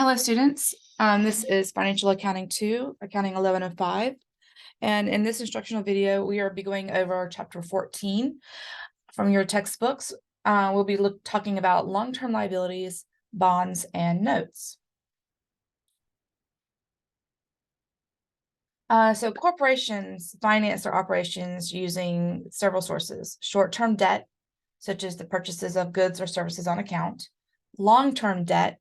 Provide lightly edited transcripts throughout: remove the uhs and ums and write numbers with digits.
Hello, students. This is Financial Accounting 2, Accounting 1105. And in this instructional video, we are be going over Chapter 14 from your textbooks. We'll be talking about long-term liabilities, bonds, and notes. So corporations finance their operations using several sources: short-term debt, such as the purchases of goods or services on account; long-term debt,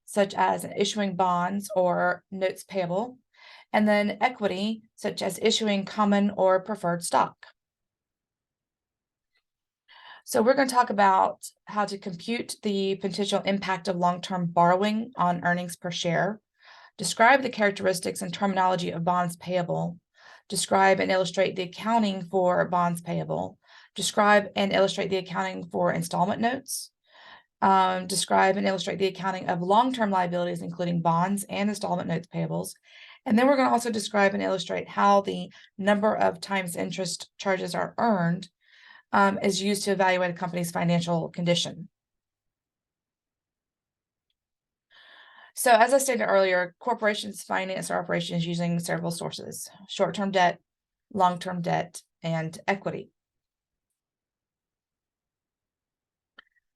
such as issuing bonds or notes payable; and then equity, such as issuing common or preferred stock. So we're going to talk about how to compute the potential impact of long-term borrowing on earnings per share, describe the characteristics and terminology of bonds payable, describe and illustrate the accounting for bonds payable, describe and illustrate the accounting for installment notes, describe and illustrate the accounting of long-term liabilities, including bonds and installment notes payables. And then we're going to also describe and illustrate how the number of times interest charges are earned is used to evaluate a company's financial condition. So as I stated earlier, corporations finance their operations using several sources: short-term debt, long-term debt, and equity.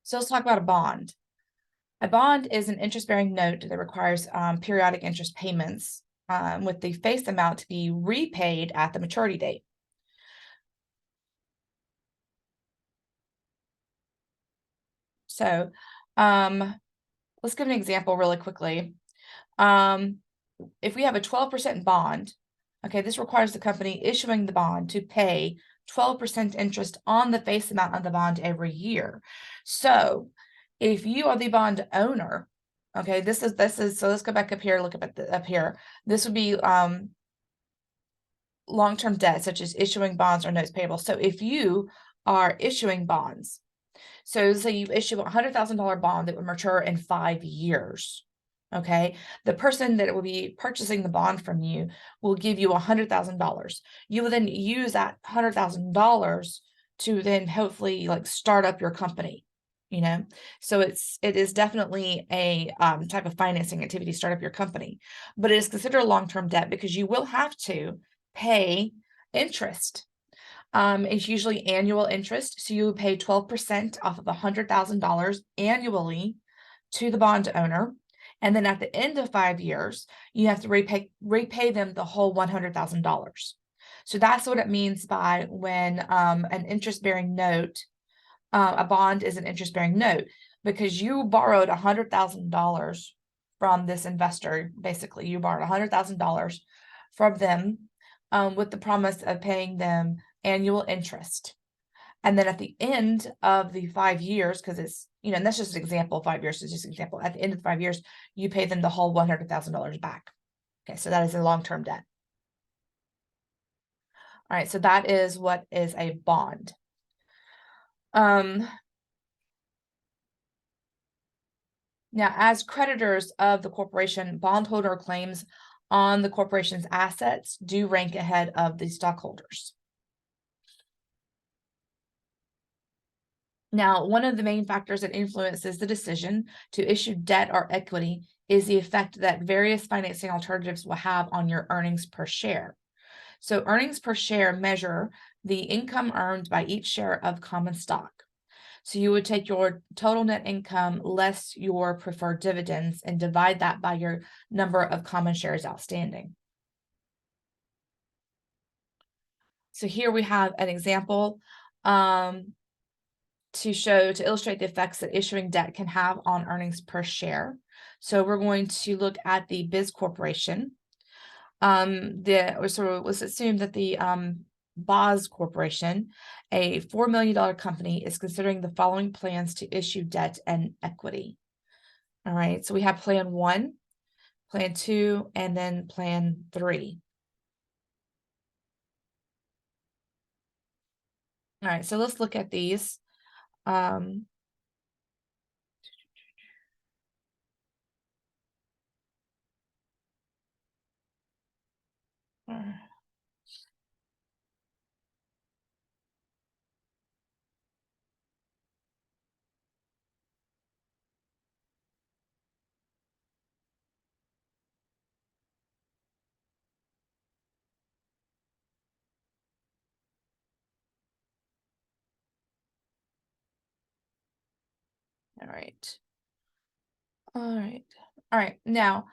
So let's talk about a bond. A bond is an interest-bearing note that requires periodic interest payments with the face amount to be repaid at the maturity date. So let's give an example really quickly. If we have a 12% bond, okay, this requires the company issuing the bond to pay 12% interest on the face amount of the bond every year. So if you are the bond owner, okay, this is so let's go back up here, look up here. This would be long-term debt, such as issuing bonds or notes payable. So if you are issuing bonds, so say you issue a $100,000 bond that would mature in 5 years. Okay, the person that will be purchasing the bond from you will give you $100,000. You will then use that $100,000 to then hopefully like start up your company, you know. So it is definitely a type of financing activity, start up your company, but it is considered long-term debt because you will have to pay interest. It's usually annual interest, so you would pay 12% off of $100,000 annually to the bond owner. And then at the end of 5 years, you have to repay them the whole $100,000. So that's what it means by when an interest-bearing note, a bond is an interest-bearing note, because you borrowed $100,000 from this investor. Basically, you borrowed $100,000 from them with the promise of paying them annual interest. And then at the end of the 5 years, because it's, you know, and that's just an example, 5 years is just an example. At the end of the 5 years, you pay them the whole $100,000 back. Okay, so that is a long-term debt. All right, so that is what is a bond. Now, as creditors of the corporation, bondholder claims on the corporation's assets do rank ahead of the stockholders. Now, one of the main factors that influences the decision to issue debt or equity is the effect that various financing alternatives will have on your earnings per share. So earnings per share measure the income earned by each share of common stock. So you would take your total net income less your preferred dividends and divide that by your number of common shares outstanding. So here we have an example to illustrate the effects that issuing debt can have on earnings per share. So we're going to look at the Biz Corporation. Let's assume that the Boz Corporation, a $4 million company, is considering the following plans to issue debt and equity. All right, so we have Plan 1, Plan 2, and then Plan 3. All right, so let's look at these. All right. All right. All right. Now,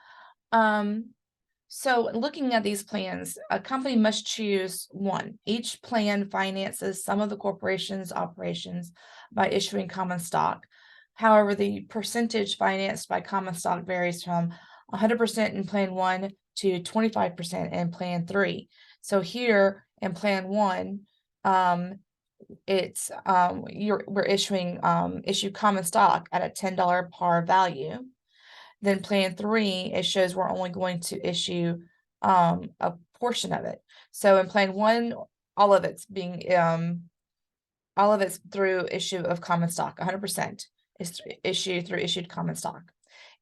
so looking at these plans, a company must choose one. Each plan finances some of the corporation's operations by issuing common stock. However, the percentage financed by common stock varies from 100% in plan one to 25% in plan three. So here in plan one, it's we're issuing issue common stock at a $10 par value. Then plan three, it shows we're only going to issue a portion of it. So in plan one, all of it's through issue of common stock. 100% is issued through issued common stock.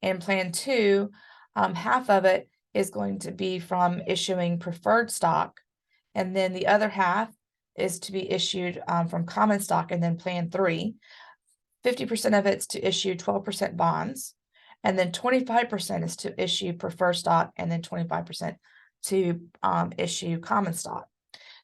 In plan two, half of it is going to be from issuing preferred stock, and then the other half is to be issued from common stock. And then plan three, 50% of it's to issue 12% bonds, and then 25% is to issue preferred stock, and then 25% to issue common stock.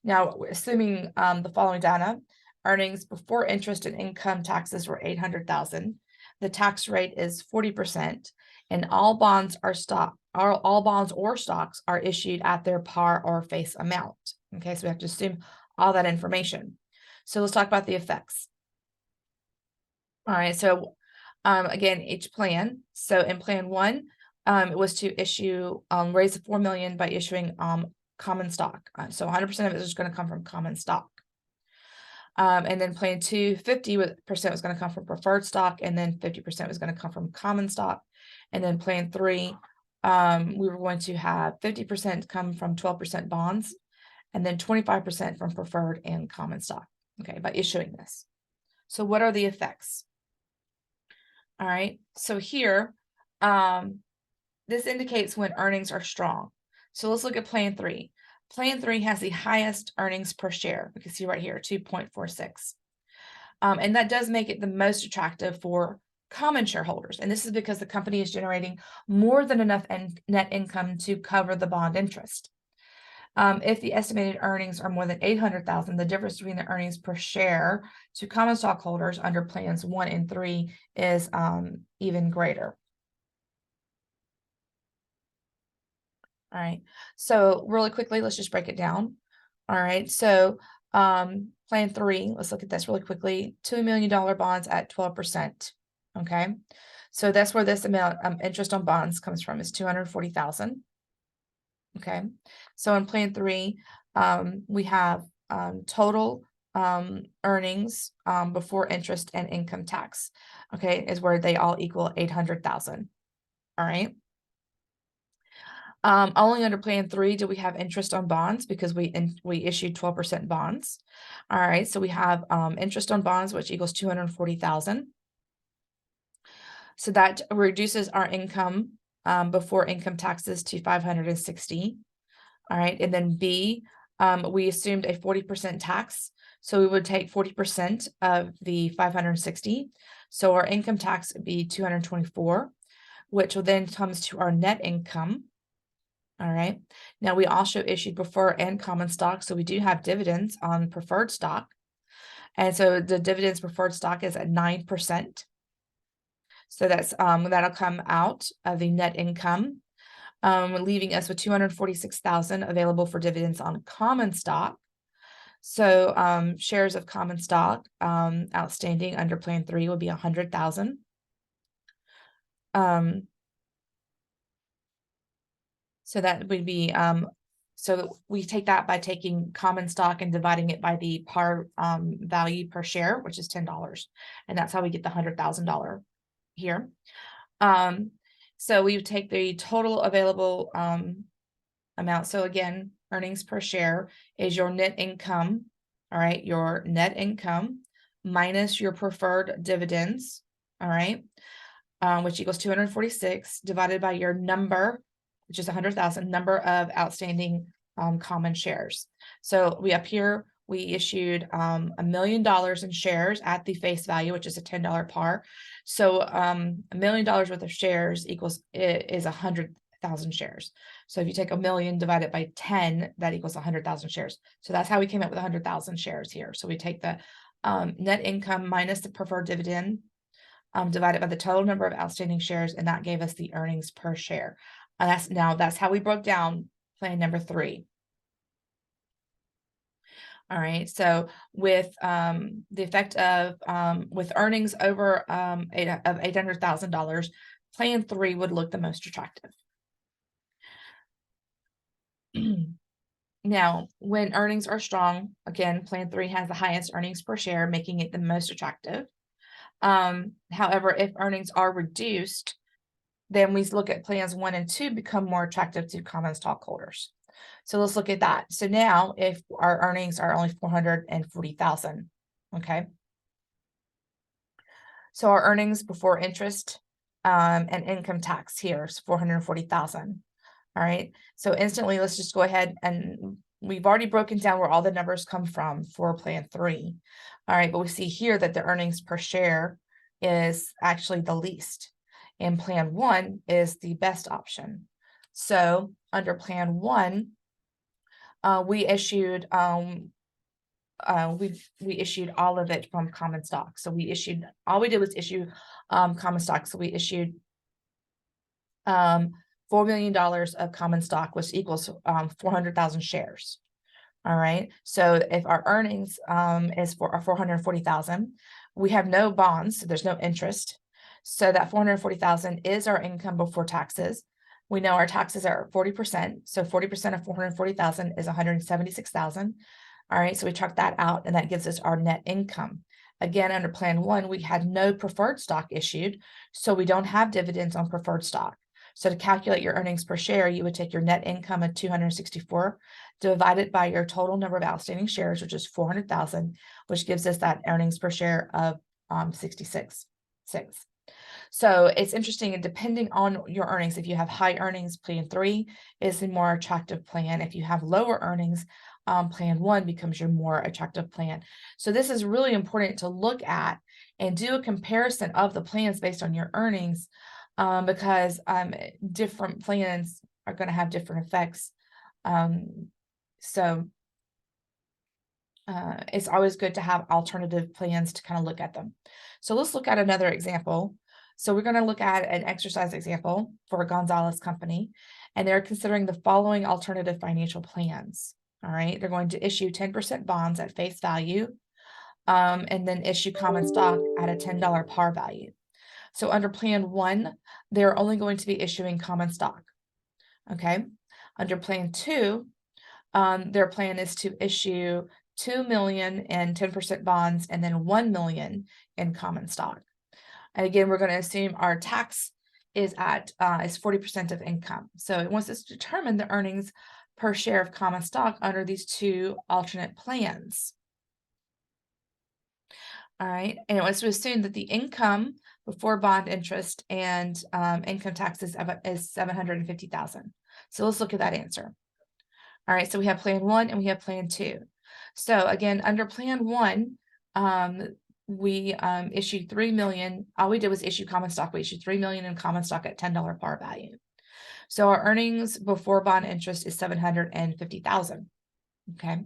Now, assuming the following data, earnings before interest and income taxes were $800,000. The tax rate is 40%, and all bonds or stocks are issued at their par or face amount. Okay, so we have to assume all that information. So let's talk about the effects. All right, so again, each plan. So in plan one, it was to issue raise the $4 million by issuing common stock. So 100% of it is going to come from common stock. And then plan two, 50% was going to come from preferred stock, and then 50% was going to come from common stock. And then plan three, we were going to have 50% come from 12% bonds, and then 25% from preferred and common stock. Okay, by issuing this. So what are the effects? All right, so here, this indicates when earnings are strong. So let's look at plan three. Plan three has the highest earnings per share. We can see right here, 2.46. And that does make it the most attractive for common shareholders. And this is because the company is generating more than enough net income to cover the bond interest. If the estimated earnings are more than $800,000, the difference between the earnings per share to common stockholders under plans 1 and 3 is even greater. All right, so really quickly, let's just break it down. All right, so plan 3, let's look at this really quickly. $2 million bonds at 12%. Okay, so that's where this amount interest on bonds comes from, is $240,000. Okay, so in plan 3, we have total earnings before interest and income tax. Okay, is where they all equal $800,000. All right. Only under plan 3 do we have interest on bonds, because we issued 12% bonds. All right, so we have interest on bonds, which equals $240,000. So that reduces our income before income taxes to $560. All right, and then B, we assumed a 40% tax, so we would take 40% of the $560. So our income tax would be $224, which will then comes to our net income. All right, now we also issued preferred and common stock, so we do have dividends on preferred stock, and so the dividends preferred stock is at 9%. So that's that'll come out of the net income, leaving us with $246,000 available for dividends on common stock. So shares of common stock outstanding under plan 3 will be 100,000. So that would be so we take that by taking common stock and dividing it by the par value per share, which is $10, and that's how we get the $100,000 here. So we take the total available amount. So again, earnings per share is your net income. All right, your net income minus your preferred dividends. All right, which equals 246 divided by your number, which is 100,000 number of outstanding common shares. So we up here, we issued $1 million in shares at the face value, which is a $10 par. So $1 million worth of shares is 100,000 shares. So if you take 1 million divided by 10, that equals 100,000 shares. So that's how we came up with 100,000 shares here. So we take the net income minus the preferred dividend divided by the total number of outstanding shares, and that gave us the earnings per share. And that's how we broke down plan number 3. All right, so with the effect of with earnings over $800,000, plan 3 would look the most attractive. Now, when earnings are strong, again, plan 3 has the highest earnings per share, making it the most attractive. However, if earnings are reduced, then we look at plans 1 and 2 become more attractive to common stockholders. So let's look at that. So now if our earnings are only $440,000, okay. So our earnings before interest and income tax here is $440,000. All right. So instantly, let's just go ahead, and we've already broken down where all the numbers come from for plan 3. All right. But we see here that the earnings per share is actually the least, and plan 1 is the best option. So under plan 1, we issued we issued all of it from common stock. So all we did was issue common stock. So we issued $4 million of common stock, which equals 400,000 shares. All right. So if our earnings is for 440,000, we have no bonds, so there's no interest. So that 440,000 is our income before taxes. We know our taxes are 40%. So 40% of 440,000 is 176,000. All right. So we truck that out, and that gives us our net income. Again, under plan 1, we had no preferred stock issued, so we don't have dividends on preferred stock. So to calculate your earnings per share, you would take your net income of 264 divided by your total number of outstanding shares, which is 400,000, which gives us that earnings per share of 66.6. So it's interesting, and depending on your earnings, if you have high earnings, plan 3 is the more attractive plan. If you have lower earnings, plan 1 becomes your more attractive plan. So this is really important to look at and do a comparison of the plans based on your earnings, because different plans are going to have different effects. So it's always good to have alternative plans to kind of look at them. So let's look at another example. So we're going to look at an exercise example for Gonzalez Company, and they're considering the following alternative financial plans. All right, they're going to issue 10% bonds at face value, and then issue common stock at a $10 par value. So under plan 1, they're only going to be issuing common stock. Okay. Under plan 2, their plan is to issue 2 million in 10% bonds and then 1 million in common stock. And again, we're going to assume our tax is at is 40% of income. So it wants us to determine the earnings per share of common stock under these 2 alternate plans. All right, and it wants to assume that the income before bond interest and income taxes is 750,000. So let's look at that answer. All right, so we have plan 1 and we have plan 2. So again, under plan 1, we issued 3 million. All we did was issue common stock. We issued 3 million in common stock at $10 par value. So our earnings before bond interest is 750,000. Okay.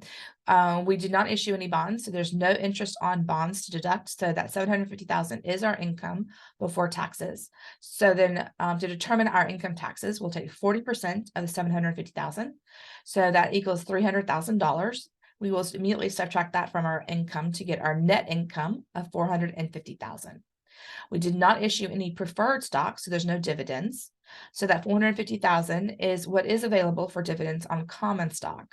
We did not issue any bonds, so there's no interest on bonds to deduct. So that 750,000 is our income before taxes. So then to determine our income taxes, we'll take 40% of the 750,000. So that equals $300,000. We will immediately subtract that from our income to get our net income of 450,000. We did not issue any preferred stock, so there's no dividends. So that 450,000 is what is available for dividends on common stock.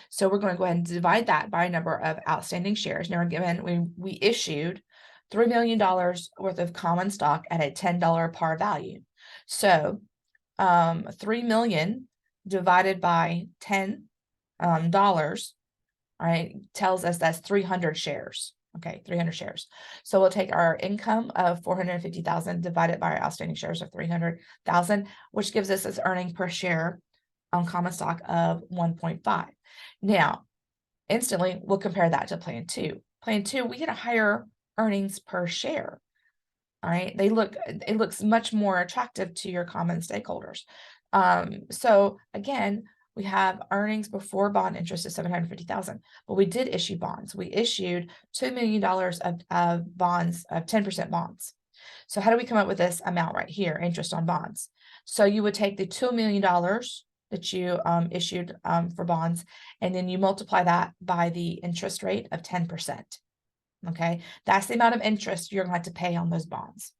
So we're going to go ahead and divide that by a number of outstanding shares. Now, again, we issued $3 million worth of common stock at a $10 par value. So 3 million divided by $10, all right, tells us that's 300 shares. Okay, 300 shares. So we'll take our income of 450,000 divided by our outstanding shares of 300,000, which gives us this earning per share on common stock of 1.5. Now, instantly, we'll compare that to plan 2. Plan 2, we get a higher earnings per share. All right, it looks much more attractive to your common stakeholders. So again, we have earnings before bond interest of 750,000, but we did issue bonds. We issued $2 million of bonds, of 10% bonds. So how do we come up with this amount right here, interest on bonds? So you would take the $2 million that you issued for bonds, and then you multiply that by the interest rate of 10%. Okay, that's the amount of interest you're going to have to pay on those bonds.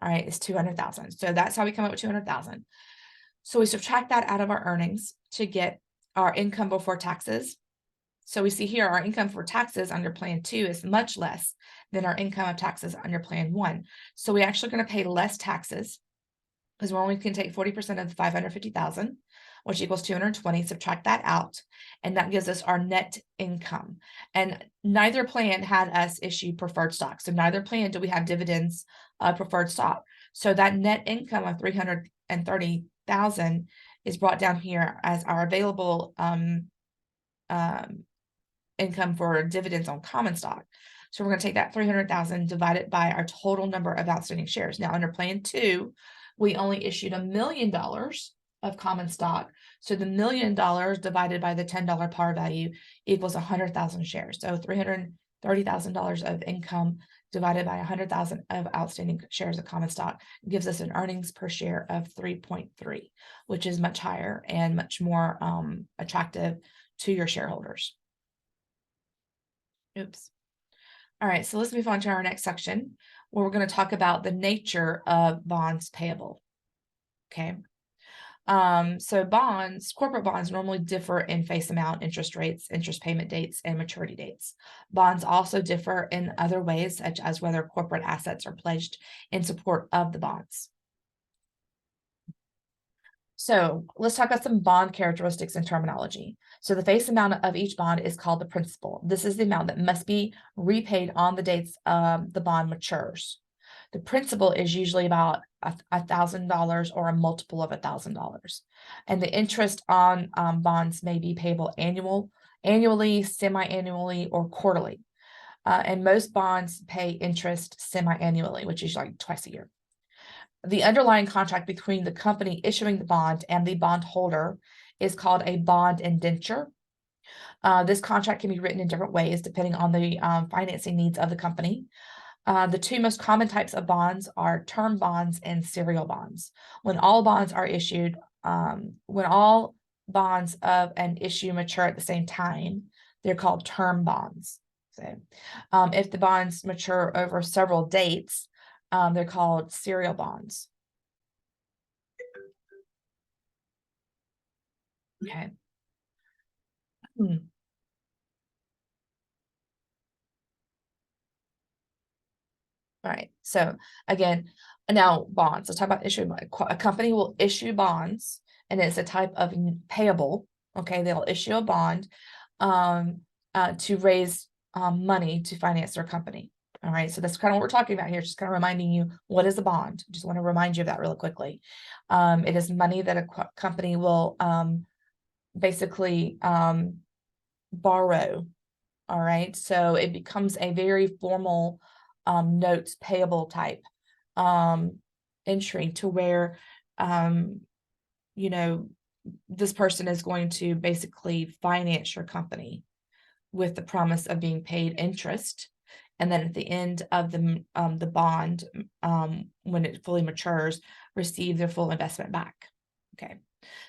All right, it's 200,000. So that's how we come up with 200,000. So we subtract that out of our earnings to get our income before taxes. So we see here our income for taxes under Plan 2 is much less than our income of taxes under Plan 1. So we actually going to pay less taxes because we're only can take 40% of the 550,000, which equals 220. Subtract that out, and that gives us our net income. And neither plan had us issue preferred stock. So neither plan do we have dividends preferred stock. So that net income of 330,000 is brought down here as our available income for dividends on common stock. So we're going to take that 300,000 divided by our total number of outstanding shares. Now under Plan 2, we only issued $1 million of common stock. So the $1 million divided by the $10 par value equals 100,000 shares. So $330,000 of income divided by 100,000 of outstanding shares of common stock gives us an earnings per share of 3.3, which is much higher and much more attractive to your shareholders. Oops. All right, so let's move on to our next section where we're going to talk about the nature of bonds payable. Okay. So bonds, corporate bonds normally differ in face amount, interest rates, interest payment dates, and maturity dates. Bonds also differ in other ways, such as whether corporate assets are pledged in support of the bonds. So let's talk about some bond characteristics and terminology. So the face amount of each bond is called the principal. This is the amount that must be repaid on the dates the bond matures. The principal is usually about $1,000 or a multiple of $1,000. And the interest on bonds may be payable annually, semi-annually, or quarterly. And most bonds pay interest semi-annually, which is like twice a year. The underlying contract between the company issuing the bond and the bondholder is called a bond indenture. This contract can be written in different ways depending on the financing needs of the company. The two most common types of bonds are term bonds and serial bonds. When all bonds are issued, when all bonds of an issue mature at the same time, they're called term bonds. So, if the bonds mature over several dates, they're called serial bonds. Okay. All right. So again, now bonds. Let's talk about issuing. A company will issue bonds, and it's a type of payable. Okay, they'll issue a bond to raise money to finance their company. All right, so that's kind of what we're talking about here. Just kind of reminding you, what is a bond? Just want to remind you of that really quickly. It is money that a company will basically borrow. All right, so it becomes a very formal notes payable type entry to where, you know, this person is going to basically finance your company with the promise of being paid interest. And then at the end of the bond, when it fully matures, receive their full investment back. Okay.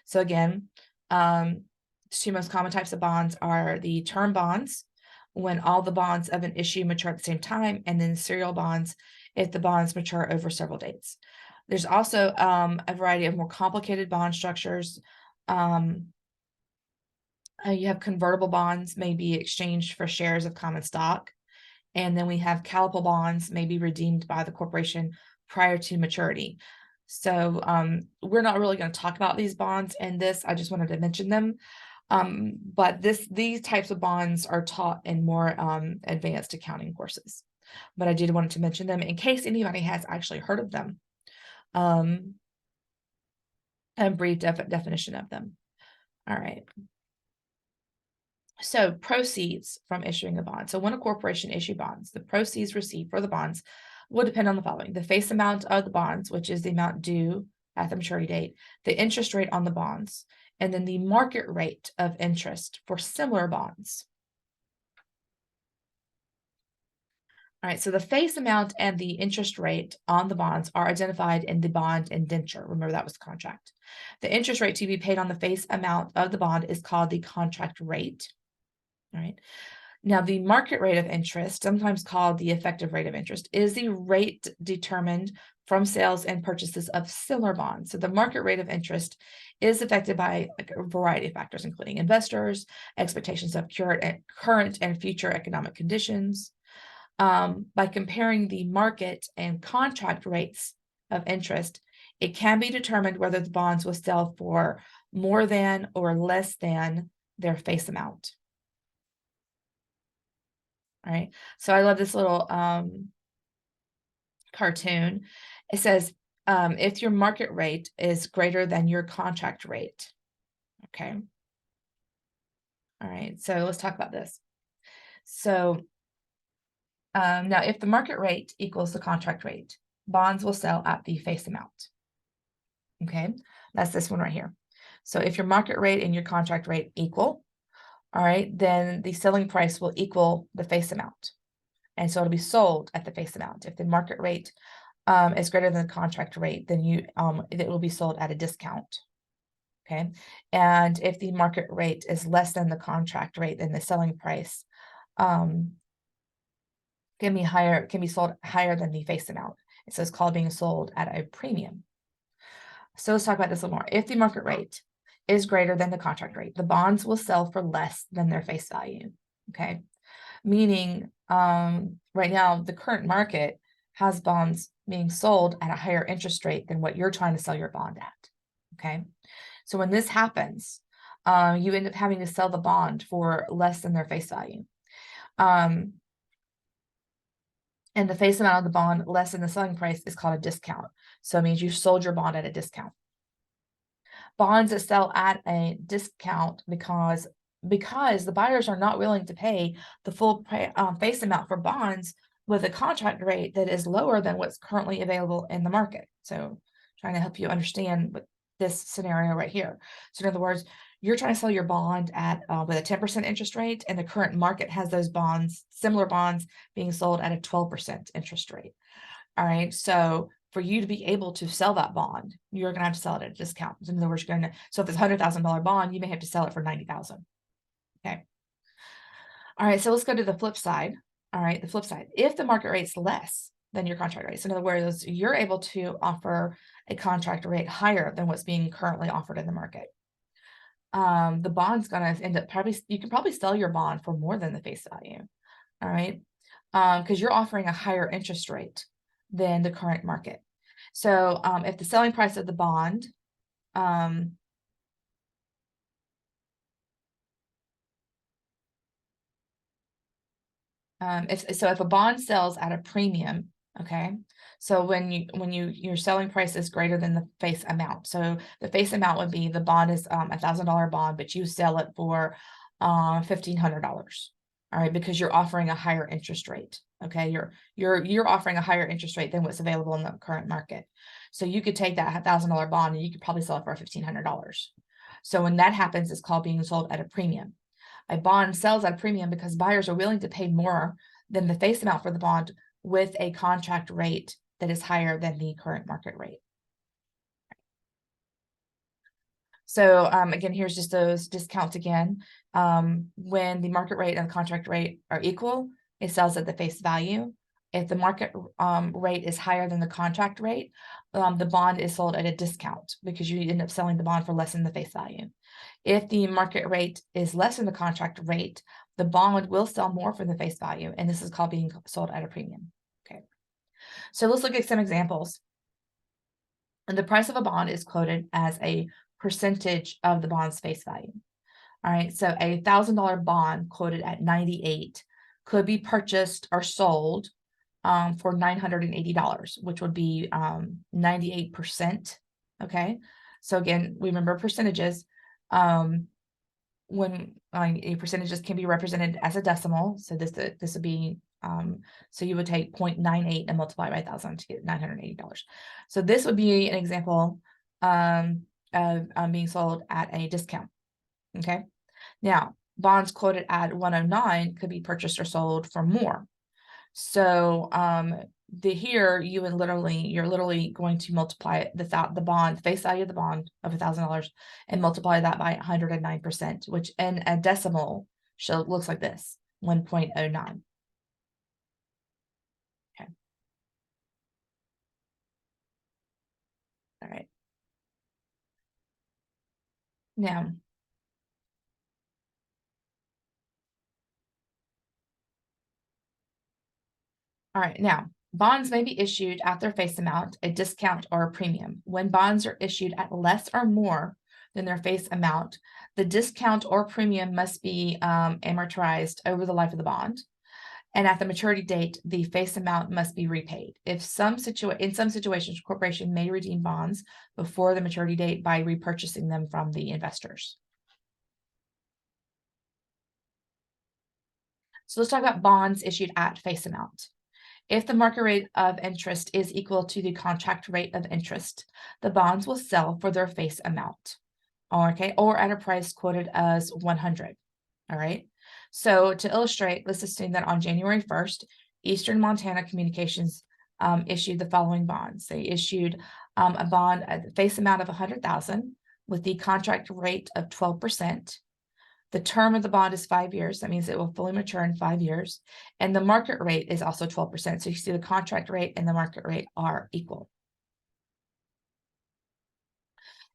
So again, two most common types of bonds are the term bonds, when all the bonds of an issue mature at the same time, and then serial bonds if the bonds mature over several dates. There's also a variety of more complicated bond structures. You have convertible bonds may be exchanged for shares of common stock. And then we have callable bonds may be redeemed by the corporation prior to maturity. So we're not really going to talk about these bonds in this. I just wanted to mention them. But these types of bonds are taught in more advanced accounting courses. But I did want to mention them in case anybody has actually heard of them. A brief definition of them. All right. So proceeds from issuing a bond. So when a corporation issue bonds, the proceeds received for the bonds will depend on the following: the face amount of the bonds, which is the amount due at the maturity date, the interest rate on the bonds, and then the market rate of interest for similar bonds. All right, so the face amount and the interest rate on the bonds are identified in the bond indenture. Remember, that was the contract. The interest rate to be paid on the face amount of the bond is called the contract rate. All right. Now, the market rate of interest, sometimes called the effective rate of interest, is the rate determined from sales and purchases of similar bonds. So the market rate of interest is affected by a variety of factors, including investors, expectations of current and future economic conditions. By comparing the market and contract rates of interest, it can be determined whether the bonds will sell for more than or less than their face amount. All right, so I love this little cartoon. It says, if your market rate is greater than your contract rate. Okay. All right, so let's talk about this. So now, if the market rate equals the contract rate, bonds will sell at the face amount. Okay, that's this one right here. So if your market rate and your contract rate equal, all right, then the selling price will equal the face amount. And so it'll be sold at the face amount. If the market rate is greater than the contract rate, then it will be sold at a discount. Okay, and if the market rate is less than the contract rate, then the selling price can be sold higher than the face amount. So it's called being sold at a premium. So let's talk about this a little more. If the market rate is greater than the contract rate, the bonds will sell for less than their face value. Okay, meaning right now the current market has bonds being sold at a higher interest rate than what you're trying to sell your bond at. Okay, so when this happens, you end up having to sell the bond for less than their face value. And the face amount of the bond less than the selling price is called a discount. So it means you sold your bond at a discount. Bonds that sell at a discount because the buyers are not willing to pay the full face amount for bonds with a contract rate that is lower than what's currently available in the market. So trying to help you understand what this scenario right here. So in other words, you're trying to sell your bond at with a 10% interest rate, and the current market has those bonds, similar bonds, being sold at a 12% interest rate. All right, so for you to be able to sell that bond, you're going to have to sell it at a discount. In other words, so if it's $100,000 bond, you may have to sell it for $90,000. Okay. All right, so let's go to the flip side. All right, the flip side. If the market rate's less than your contract rate, so in other words, you're able to offer a contract rate higher than what's being currently offered in the market. The bond's going to end up you can probably sell your bond for more than the face value. All right, because you're offering a higher interest rate than the current market. So if the selling price of the bond if a bond sells at a premium, okay, so when your selling price is greater than the face amount, so the face amount would be the bond is $1,000 bond, but you sell it for $1,500. All right, because you're offering a higher interest rate. Okay, you're offering a higher interest rate than what's available in the current market. So you could take that $1,000 bond and you could probably sell it for $1,500. So when that happens, it's called being sold at a premium. A bond sells at a premium because buyers are willing to pay more than the face amount for the bond with a contract rate that is higher than the current market rate. So again, here's just those discounts again. When the market rate and the contract rate are equal, it sells at the face value. If the market rate is higher than the contract rate, the bond is sold at a discount because you end up selling the bond for less than the face value. If the market rate is less than the contract rate, the bond will sell more for the face value, and this is called being sold at a premium. Okay, so let's look at some examples. And the price of a bond is quoted as a percentage of the bond's face value. All right, so a $1,000 bond quoted at 98 could be purchased or sold for $980, which would be 98%. Okay, so again, we remember percentages. When a percentages can be represented as a decimal, so this would be so you would take 0.98 and multiply by 1,000 to get $980. So this would be an example of being sold at a discount. Okay, now bonds quoted at 109 could be purchased or sold for more. So here you're literally going to multiply the bond, face value of the bond of $1,000 and multiply that by 109%, which in a decimal looks like this, 1.09. Okay. All right. Now, bonds may be issued at their face amount, a discount, or a premium. When bonds are issued at less or more than their face amount, the discount or premium must be amortized over the life of the bond. And at the maturity date, the face amount must be repaid. In some situations, corporation may redeem bonds before the maturity date by repurchasing them from the investors. So let's talk about bonds issued at face amount. If the market rate of interest is equal to the contract rate of interest, the bonds will sell for their face amount, okay, or at a price quoted as 100. All right. So to illustrate, let's assume that on January 1st, Eastern Montana Communications issued the following bonds. They issued a bond at the face amount of 100,000 with the contract rate of 12%. The term of the bond is 5 years. That means it will fully mature in 5 years. And the market rate is also 12%. So you see the contract rate and the market rate are equal.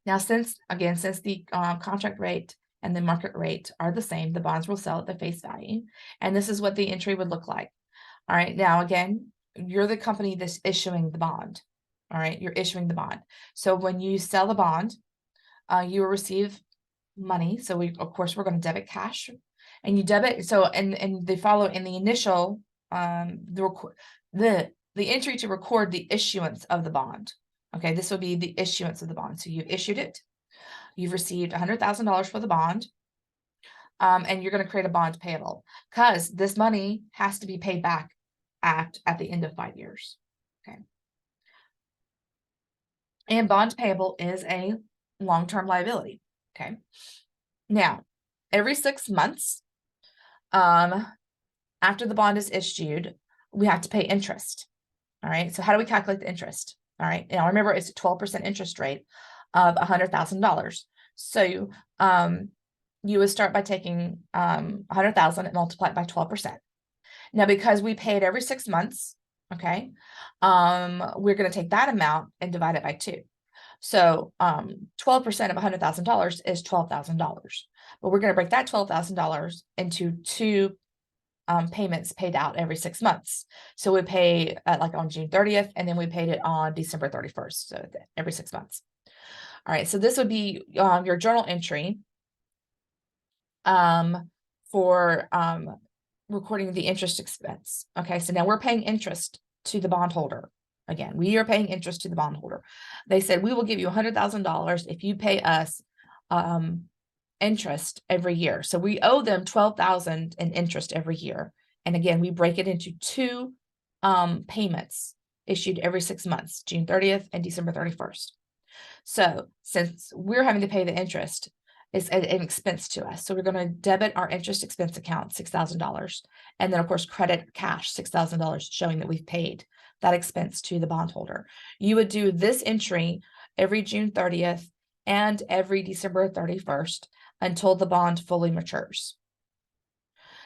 Now, since the contract rate and the market rate are the same, the bonds will sell at the face value. And this is what the entry would look like. All right. Now, again, you're the company that's issuing the bond. All right. You're issuing the bond. So when you sell the bond, you will receive money. So of course, we're going to debit cash, and you debit. So, and they follow in the initial, the entry to record the issuance of the bond. Okay. This will be the issuance of the bond. So you've issued it. You've received $100,000 for the bond. And you're going to create a bond payable because this money has to be paid back at the end of 5 years. Okay. And bond payable is a long-term liability. Okay. Now, every 6 months, after the bond is issued, we have to pay interest. All right. So how do we calculate the interest? All right. Now remember, it's a 12% interest rate of $100,000. So you would start by taking 100,000 and multiply it by 12%. Now, because we pay it every 6 months, okay, we're going to take that amount and divide it by 2. So 12% of $100,000 is $12,000. But we're going to break that $12,000 into 2 payments paid out every 6 months. So we pay like on June 30th, and then we paid it on December 31st. So every 6 months. All right. So this would be your journal entry for recording the interest expense. Okay. So now we're paying interest to the bondholder. Again, we are paying interest to the bondholder. They said, we will give you $100,000 if you pay us interest every year. So we owe them $12,000 in interest every year. And again, we break it into 2 payments issued every 6 months, June 30th and December 31st. So since we're having to pay the interest, it's an expense to us. So we're going to debit our interest expense account, $6,000. And then of course, credit cash, $6,000, showing that we've paid that expense to the bondholder. You would do this entry every June 30th and every December 31st until the bond fully matures.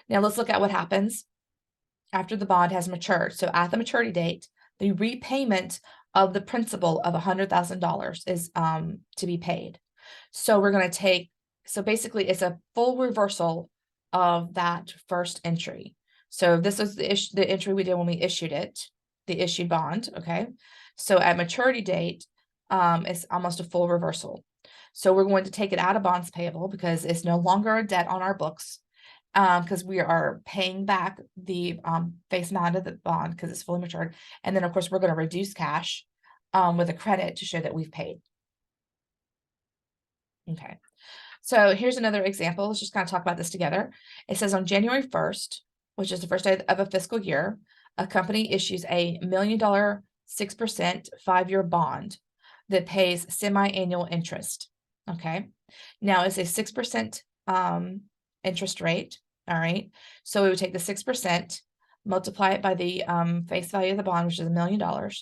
Now let's look at what happens after the bond has matured. So at the maturity date, the repayment of the principal of $100,000 is to be paid. So we're going to take, so basically it's a full reversal of that first entry. So this is the entry we did when we issued it, the issued bond. Okay. So at maturity date, it's almost a full reversal. So we're going to take it out of bonds payable because it's no longer a debt on our books, because we are paying back the face amount of the bond because it's fully matured. And then of course we're going to reduce cash with a credit to show that we've paid. Okay. So here's another example. Let's just kind of talk about this together. It says on January 1st, which is the first day of a fiscal year, a company issues a $1 million 6% 5-year bond that pays semi-annual interest. Okay. Now it's a 6% interest rate. All right. So we would take the 6%, multiply it by the face value of the bond, which is $1 million. And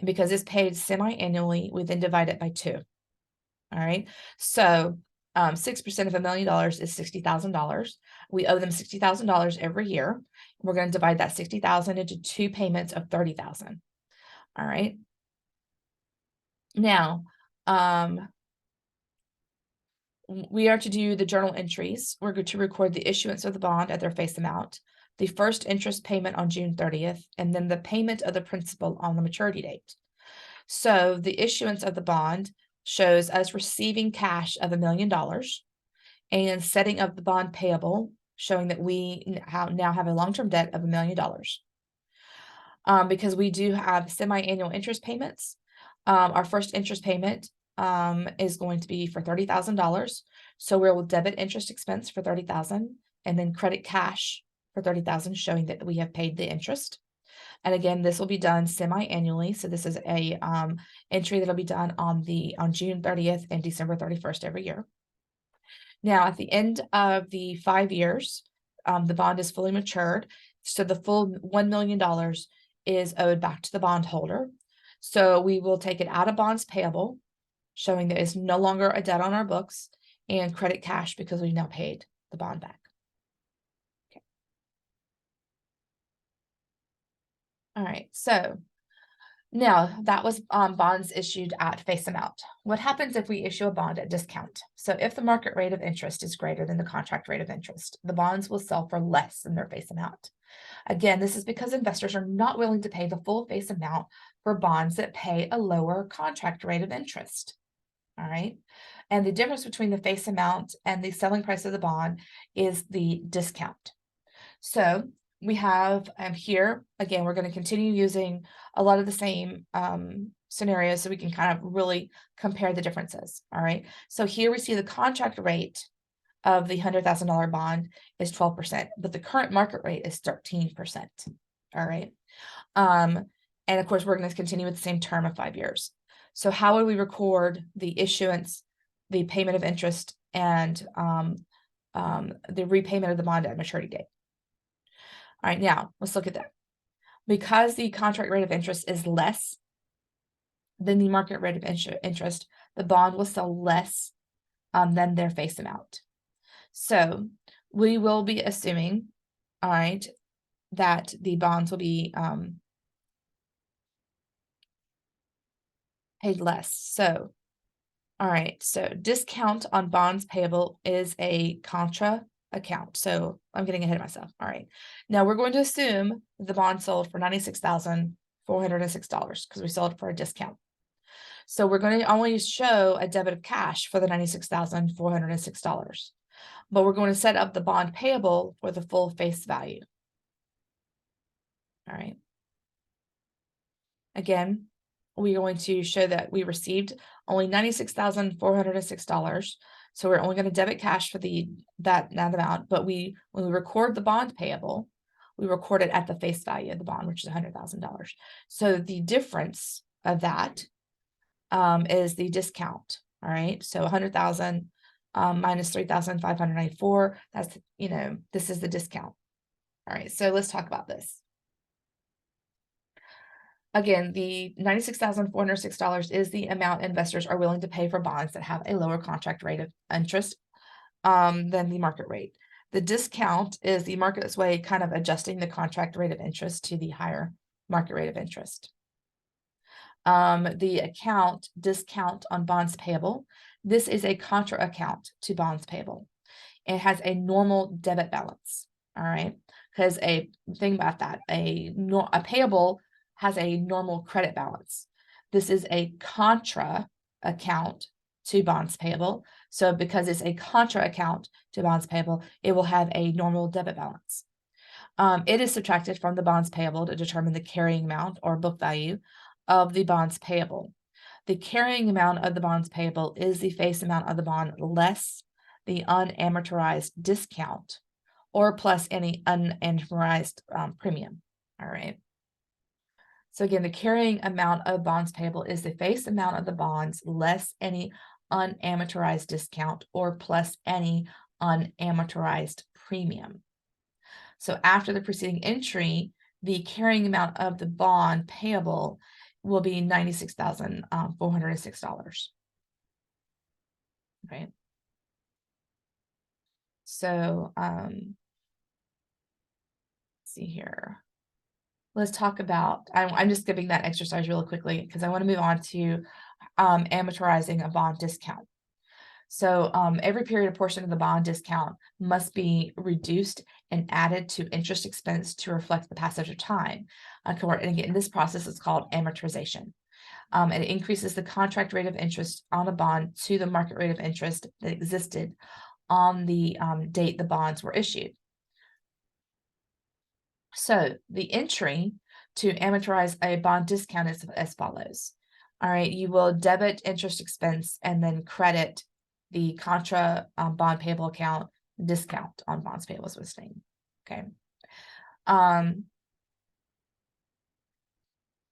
because it's paid semi-annually, we then divide it by 2. All right. So 6% of $1 million is $60,000. We owe them $60,000 every year. We're going to divide that $60,000 into 2 payments of $30,000. All right. Now, we are to do the journal entries. We're going to record the issuance of the bond at their face amount, the first interest payment on June 30th, and then the payment of the principal on the maturity date. So the issuance of the bond shows us receiving cash of $1 million and setting up the bond payable, showing that we now have a long-term debt of $1 million. Because we do have semi-annual interest payments. Our first interest payment is going to be for $30,000. So we will debit interest expense for $30,000 and then credit cash for $30,000, showing that we have paid the interest. And again, this will be done semi-annually. So this is a entry that'll be done on June 30th and December 31st every year. Now, at the end of the 5 years, the bond is fully matured. So the full $1 million is owed back to the bondholder. So we will take it out of bonds payable, showing that it's no longer a debt on our books, and credit cash because we've now paid the bond back. Okay. All right, so now that was bonds issued at face amount. What happens if we issue a bond at discount? So if the market rate of interest is greater than the contract rate of interest, the bonds will sell for less than their face amount. Again, this is because investors are not willing to pay the full face amount for bonds that pay a lower contract rate of interest. All right. And the difference between the face amount and the selling price of the bond is the discount. So we have here, again, we're going to continue using a lot of the same scenarios so we can kind of really compare the differences. All right. So here we see the contract rate of the $100,000 bond is 12%, but the current market rate is 13%. All right. And of course, we're going to continue with the same term of 5 years. So how would we record the issuance, the payment of interest, and the repayment of the bond at maturity date? All right, now let's look at that. Because the contract rate of interest is less than the market rate of interest, the bond will sell less than their face amount. So we will be assuming, all right, that the bonds will be paid less. So, all right, so discount on bonds payable is a contra account. So I'm getting ahead of myself. All right, now we're going to assume the bond sold for $96,406 because we sold it for a discount. So we're going to only show a debit of cash for the $96,406, but we're going to set up the bond payable for the full face value. All right. Again, we're going to show that we received only $96,406. So we're only going to debit cash for that amount, but when we record the bond payable, we record it at the face value of the bond, which is $100,000. So the difference of that is the discount. All right. So 100,000 minus 3,594. That's, this is the discount. All right. So let's talk about this. Again, the $96,406 is the amount investors are willing to pay for bonds that have a lower contract rate of interest than the market rate. The discount is the market's way kind of adjusting the contract rate of interest to the higher market rate of interest. The account discount on bonds payable, this is a contra account to bonds payable. It has a normal debit balance. All right, because a thing about that, a payable has a normal credit balance. This is a contra account to bonds payable. So because it's a contra account to bonds payable, it will have a normal debit balance. It is subtracted from the bonds payable to determine the carrying amount or book value of the bonds payable. The carrying amount of the bonds payable is the face amount of the bond less the unamortized discount or plus any unamortized premium. All right. So again, the carrying amount of bonds payable is the face amount of the bonds less any unamortized discount or plus any unamortized premium. So after the preceding entry, the carrying amount of the bond payable will be $96,406. Right. So, let's see here. Let's talk about, I'm just skipping that exercise really quickly because I want to move on to amortizing a bond discount. So every period a portion of the bond discount must be reduced and added to interest expense to reflect the passage of time. And again, this process is called amortization. It increases the contract rate of interest on a bond to the market rate of interest that existed on the date the bonds were issued. So the entry to amortize a bond discount is as follows. All right, you will debit interest expense and then credit the contra bond payable account discount on bonds payable is what's named. Okay.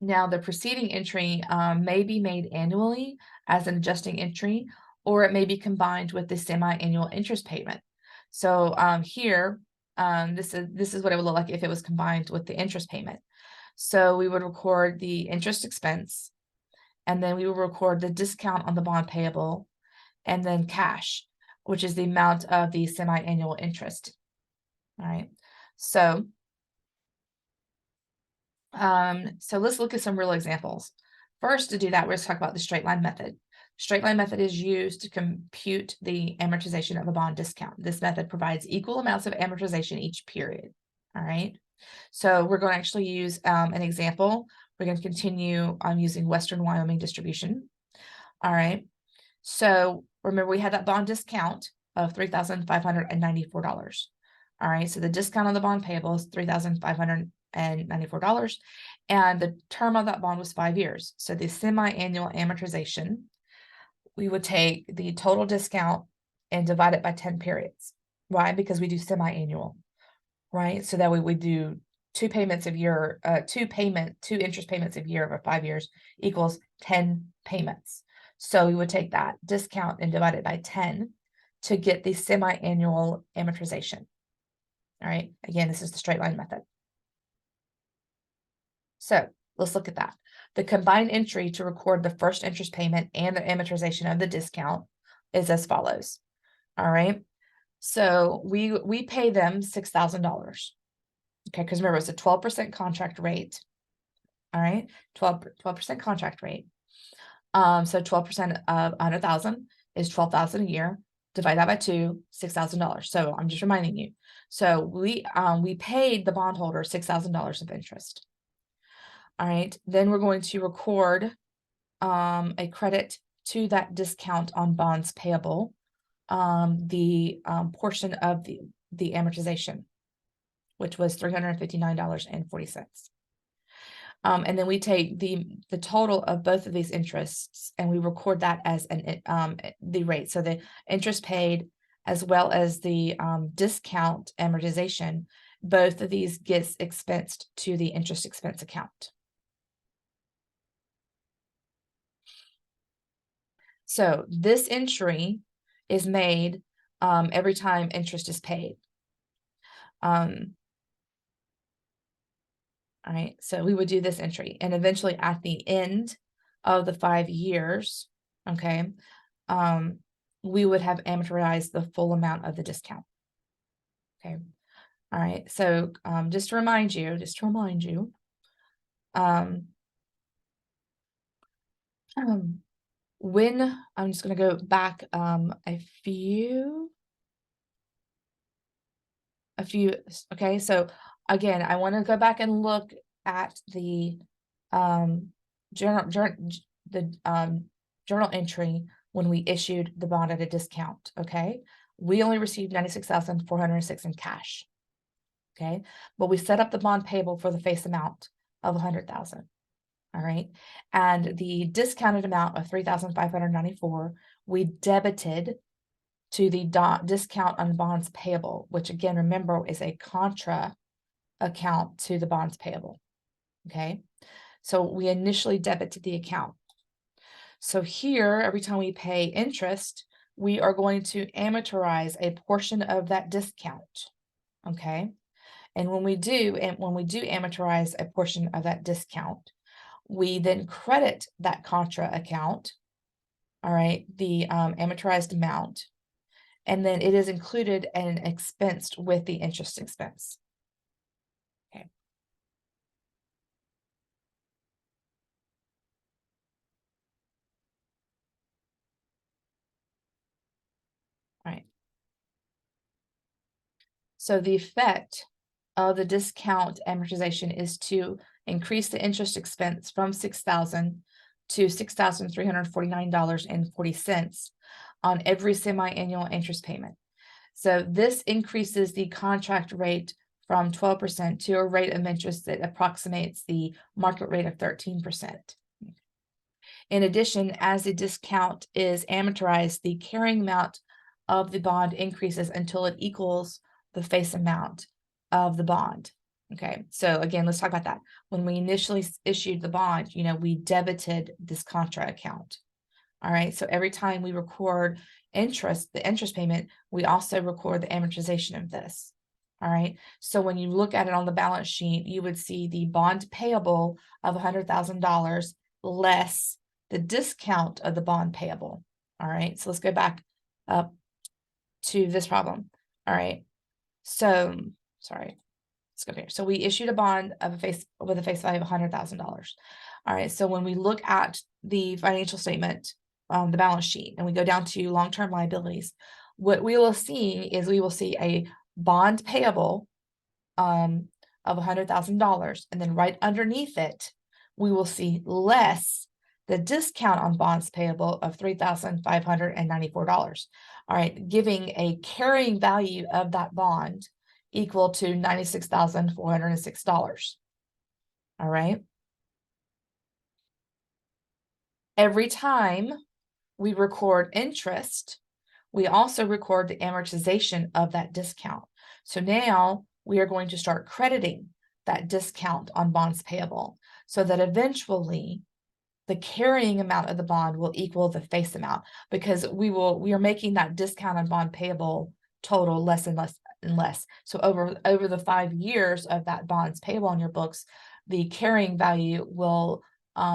Now the preceding entry may be made annually as an adjusting entry, or it may be combined with the semi-annual interest payment. So here, this is what it would look like if it was combined with the interest payment. So we would record the interest expense, and then we will record the discount on the bond payable, and then cash, which is the amount of the semi-annual interest. All right. So let's look at some real examples. First, to do that, we're going to talk about the straight line method. Straight line method is used to compute the amortization of a bond discount. This method provides equal amounts of amortization each period. All right. So we're going to actually use an example. We're going to continue on using Western Wyoming distribution. All right. So remember, we had that bond discount of $3,594. All right. So the discount on the bond payable is $3,594. And the term of that bond was 5 years. So the semi-annual amortization, we would take the total discount and divide it by 10 periods. Why? Because we do semi-annual, right? So that way we do two interest payments a year over 5 years equals 10 payments. So we would take that discount and divide it by 10 to get the semi-annual amortization. All right. Again, this is the straight line method. So let's look at that. The combined entry to record the first interest payment and the amortization of the discount is as follows. All right. So we pay them $6,000. Okay, because remember, it's a 12% contract rate. All right, 12% contract rate. So 12% of 100,000 is 12,000 a year. Divide that by 2, $6,000. So I'm just reminding you. So we paid the bondholder $6,000 of interest. All right, then we're going to record a credit to that discount on bonds payable, the portion of the amortization, which was $359.40. And then we take the total of both of these interests and we record that as the rate. So the interest paid as well as the discount amortization, both of these gets expensed to the interest expense account. So this entry is made every time interest is paid. All right, so we would do this entry, and eventually at the end of the 5 years, okay, we would have amortized the full amount of the discount. Okay, all right, so just to remind you, when I'm just going to go back a few, okay, so again, I want to go back and look at the journal entry when we issued the bond at a discount. Okay, we only received $96,406 in cash. Okay, but we set up the bond payable for the face amount of $100,000. All right, and the discounted amount of $3,594 we debited to the discount on bonds payable, which again, remember, is a contra account to the bonds payable. Okay, so we initially debit to the account. So here, every time we pay interest, we are going to amortize a portion of that discount. Okay, And when we do amortize a portion of that discount, we then credit that contra account, all right, the amortized amount, and then it is included and expensed with the interest expense. Okay. All right. So the effect of the discount amortization is to increase the interest expense from $6,000 to $6,349.40 on every semi-annual interest payment. So this increases the contract rate from 12% to a rate of interest that approximates the market rate of 13%. In addition, as the discount is amortized, the carrying amount of the bond increases until it equals the face amount of the bond. Okay, so again, let's talk about that. When we initially issued the bond, we debited this contra account. All right, so every time we record the interest payment, we also record the amortization of this. All right, so when you look at it on the balance sheet, you would see the bond payable of $100,000 less the discount of the bond payable. All right, so let's go back up to this problem. All right, so sorry, let's go here. So we issued a bond with a face value of $100,000. All right, so when we look at the financial statement, the balance sheet, and we go down to long-term liabilities, what we will see a bond payable of $100,000, and then right underneath it, we will see less the discount on bonds payable of $3,594. All right, giving a carrying value of that bond equal to $96,406. All right. Every time we record interest, we also record the amortization of that discount. So now we are going to start crediting that discount on bonds payable so that eventually the carrying amount of the bond will equal the face amount, because we are making that discount on bond payable total less and less and less. So over the 5 years of that bonds payable on your books, the carrying value will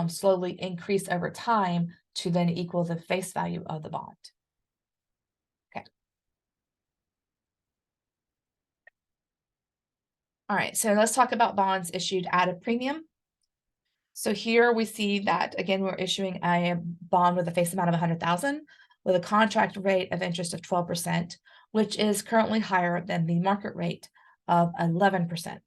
slowly increase over time to then equal the face value of the bond. Okay. All right, so let's talk about bonds issued at a premium. So here we see that, again, we're issuing a bond with a face amount of $100,000 with a contract rate of interest of 12%, which is currently higher than the market rate of 11%.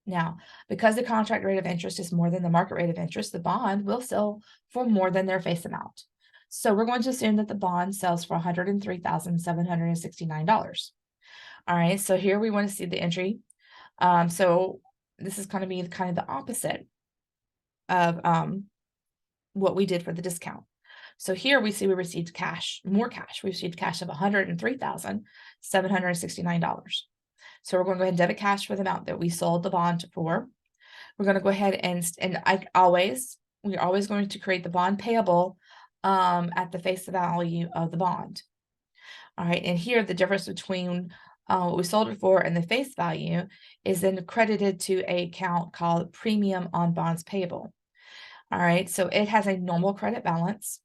Now, because the contract rate of interest is more than the market rate of interest, the bond will sell for more than their face amount. So we're going to assume that the bond sells for $103,769. All right, so here we want to see the entry. So this is going to be kind of the opposite of what we did for the discount. So here we see we received more cash. We received cash of $103,769. So we're going to go ahead and debit cash for the amount that we sold the bond for. We're going to go ahead and we're always going to create the bond payable at the face value of the bond. All right, and here the difference between what we sold it for and the face value is then credited to an account called premium on bonds payable. All right, so it has a normal credit balance.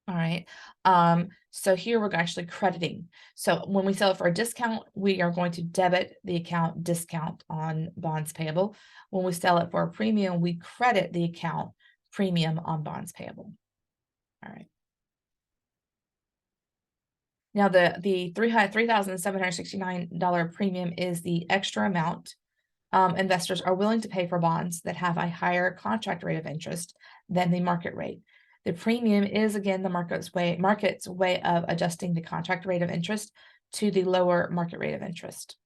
All right, so here we're actually crediting. So when we sell it for a discount, we are going to debit the account discount on bonds payable. When we sell it for a premium, we credit the account premium on bonds payable. All right. Now the $3,769 premium is the extra amount investors are willing to pay for bonds that have a higher contract rate of interest than the market rate. The premium is, again, the market's way of adjusting the contract rate of interest to the lower market rate of interest.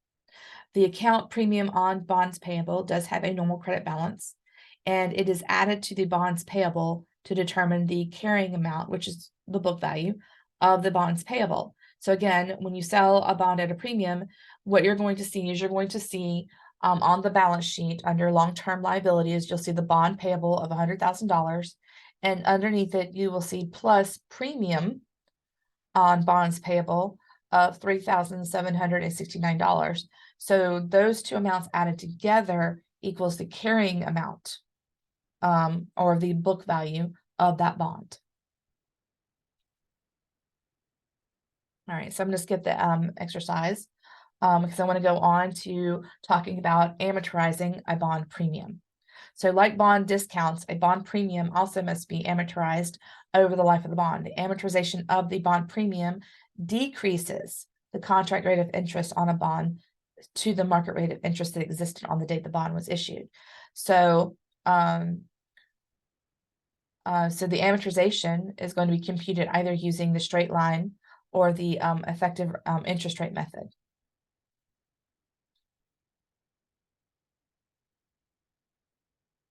The account premium on bonds payable does have a normal credit balance, and it is added to the bonds payable to determine the carrying amount, which is the book value of the bonds payable. So again, when you sell a bond at a premium, what you're going to see is on the balance sheet under long-term liabilities, you'll see the bond payable of $100,000, and underneath it, you will see plus premium on bonds payable of $3,769. So those two amounts added together equals the carrying amount, or the book value of that bond. All right, so I'm going to skip the exercise because I want to go on to talking about amortizing a bond premium. So like bond discounts, a bond premium also must be amortized over the life of the bond. The amortization of the bond premium decreases the contract rate of interest on a bond to the market rate of interest that existed on the date the bond was issued. So, so the amortization is going to be computed either using the straight line or the effective interest rate method.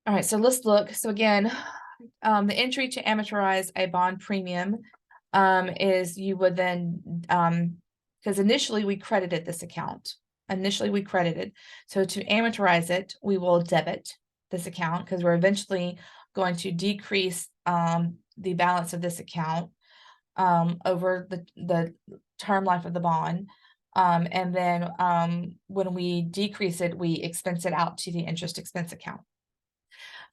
All right, so let's look. So again, the entry to amortize a bond premium is you would then, because initially we credited this account. Initially we credited. So to amortize it, we will debit this account because we're eventually going to decrease the balance of this account over the term life of the bond. And then when we decrease it, we expense it out to the interest expense account.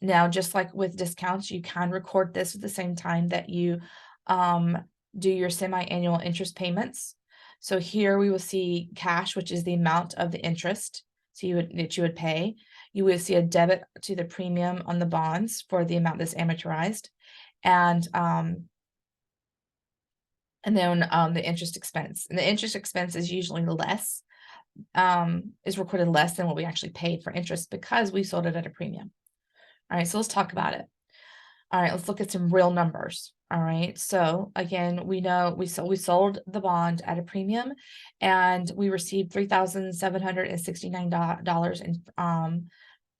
Now, just like with discounts, you can record this at the same time that you do your semi-annual interest payments. So here we will see cash, which is the amount of the interest that you would pay. You would see a debit to the premium on the bonds for the amount that's amortized, and then the interest expense. And the interest expense is usually less, is recorded less than what we actually paid for interest because we sold it at a premium. All right, so let's talk about it. All right, let's look at some real numbers. All right, so again, we know we sold the bond at a premium, and we received $3,769 in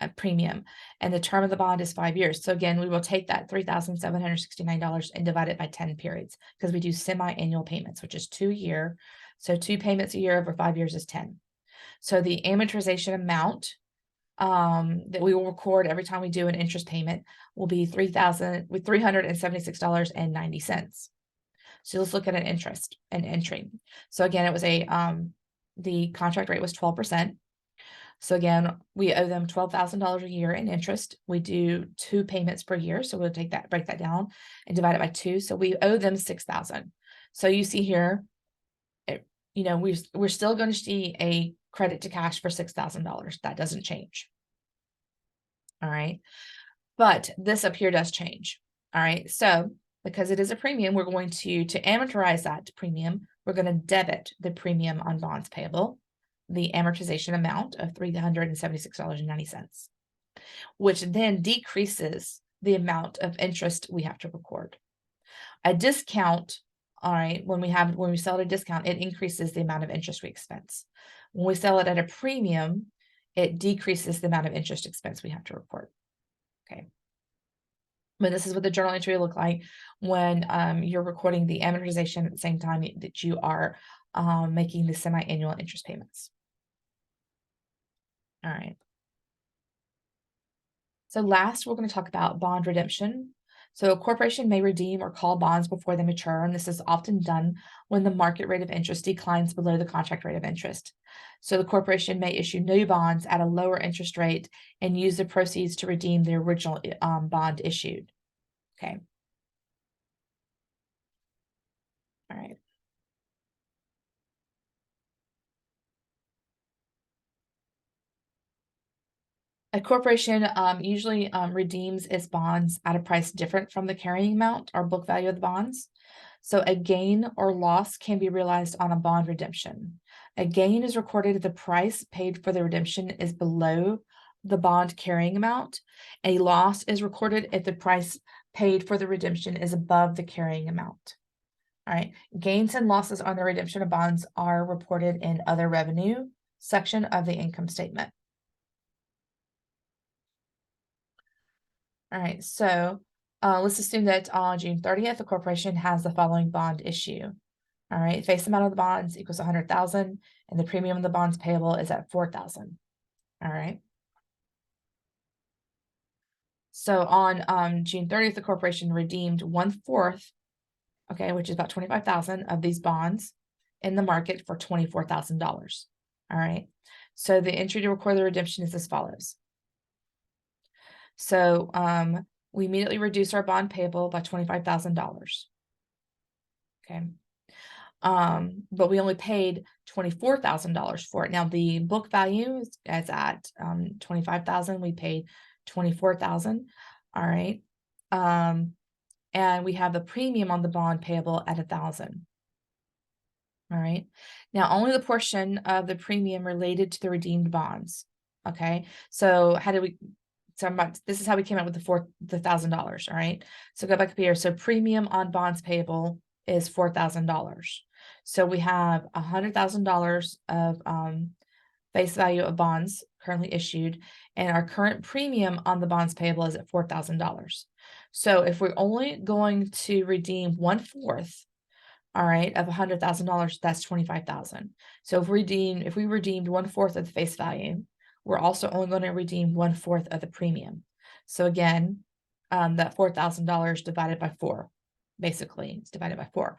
a premium, and the term of the bond is 5 years. So again, we will take that $3,769 and divide it by 10 periods because we do semi-annual payments, which is 2 a year. So 2 payments a year over 5 years is 10. So the amortization amount that we will record every time we do an interest payment will be $376.90. So let's look at an entry. So again, it was the contract rate was 12%. So again, we owe them $12,000 a year in interest. We do 2 payments per year. So we'll break that down and divide it by 2. So we owe them $6,000. So you see here, we're still going to see a credit to cash for $6,000. That doesn't change. All right. But this up here does change. All right. So because it is a premium, we're going to amortize that premium, we're going to debit the premium on bonds payable, the amortization amount of $376.90, which then decreases the amount of interest we have to record. A discount, all right, when we sell at a discount, it increases the amount of interest we expense. When we sell it at a premium, it decreases the amount of interest expense we have to report. Okay. But this is what the journal entry will look like when you're recording the amortization at the same time that you are making the semi-annual interest payments. All right. So last, we're going to talk about bond redemption. So a corporation may redeem or call bonds before they mature, and this is often done when the market rate of interest declines below the contract rate of interest. So the corporation may issue new bonds at a lower interest rate and use the proceeds to redeem the original bond issued. Okay. All right. A corporation usually redeems its bonds at a price different from the carrying amount or book value of the bonds. So a gain or loss can be realized on a bond redemption. A gain is recorded if the price paid for the redemption is below the bond carrying amount. A loss is recorded if the price paid for the redemption is above the carrying amount. All right. Gains and losses on the redemption of bonds are reported in other revenue section of the income statement. All right, so let's assume that on June 30th, the corporation has the following bond issue. All right, face amount of the bonds equals 100,000, and the premium of the bonds payable is at 4,000. All right. So on June 30th, the corporation redeemed 1/4, okay, which is about 25,000 of these bonds in the market for $24,000. All right. So the entry to record the redemption is as follows. So we immediately reduce our bond payable by $25,000. Okay. But we only paid $24,000 for it. Now the book value is at 25,000. We paid 24,000. All right. And we have the premium on the bond payable at 1,000. All right. Now only the portion of the premium related to the redeemed bonds. Okay. So how did we? So this is how we came up with the $1,000. All right. So go back up here. So premium on bonds payable is $4,000. So we have $100,000 of face value of bonds currently issued, and our current premium on the bonds payable is at $4,000. So if we're only going to redeem 1/4, all right, of $100,000, that's $25,000. So if we redeemed 1/4 of the face value, we're also only going to redeem 1/4 of the premium. So again, that $4,000 divided by 4, basically it's divided by 4,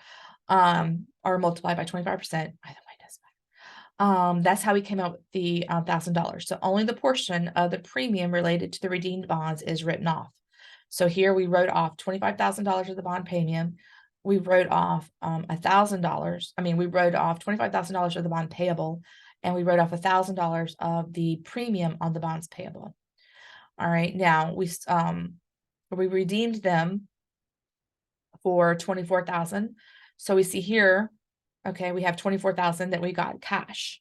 or multiplied by 25%. Either way doesn't matter. That's how we came out with the $1,000. So only the portion of the premium related to the redeemed bonds is written off. So here we wrote off $25,000 of the bond premium. We wrote off $1,000. I mean, we wrote off $25,000 of the bond payable, and we wrote off $1,000 of the premium on the bonds payable. All right. Now we redeemed them for $24,000. So we see here, okay, we have $24,000 that we got cash.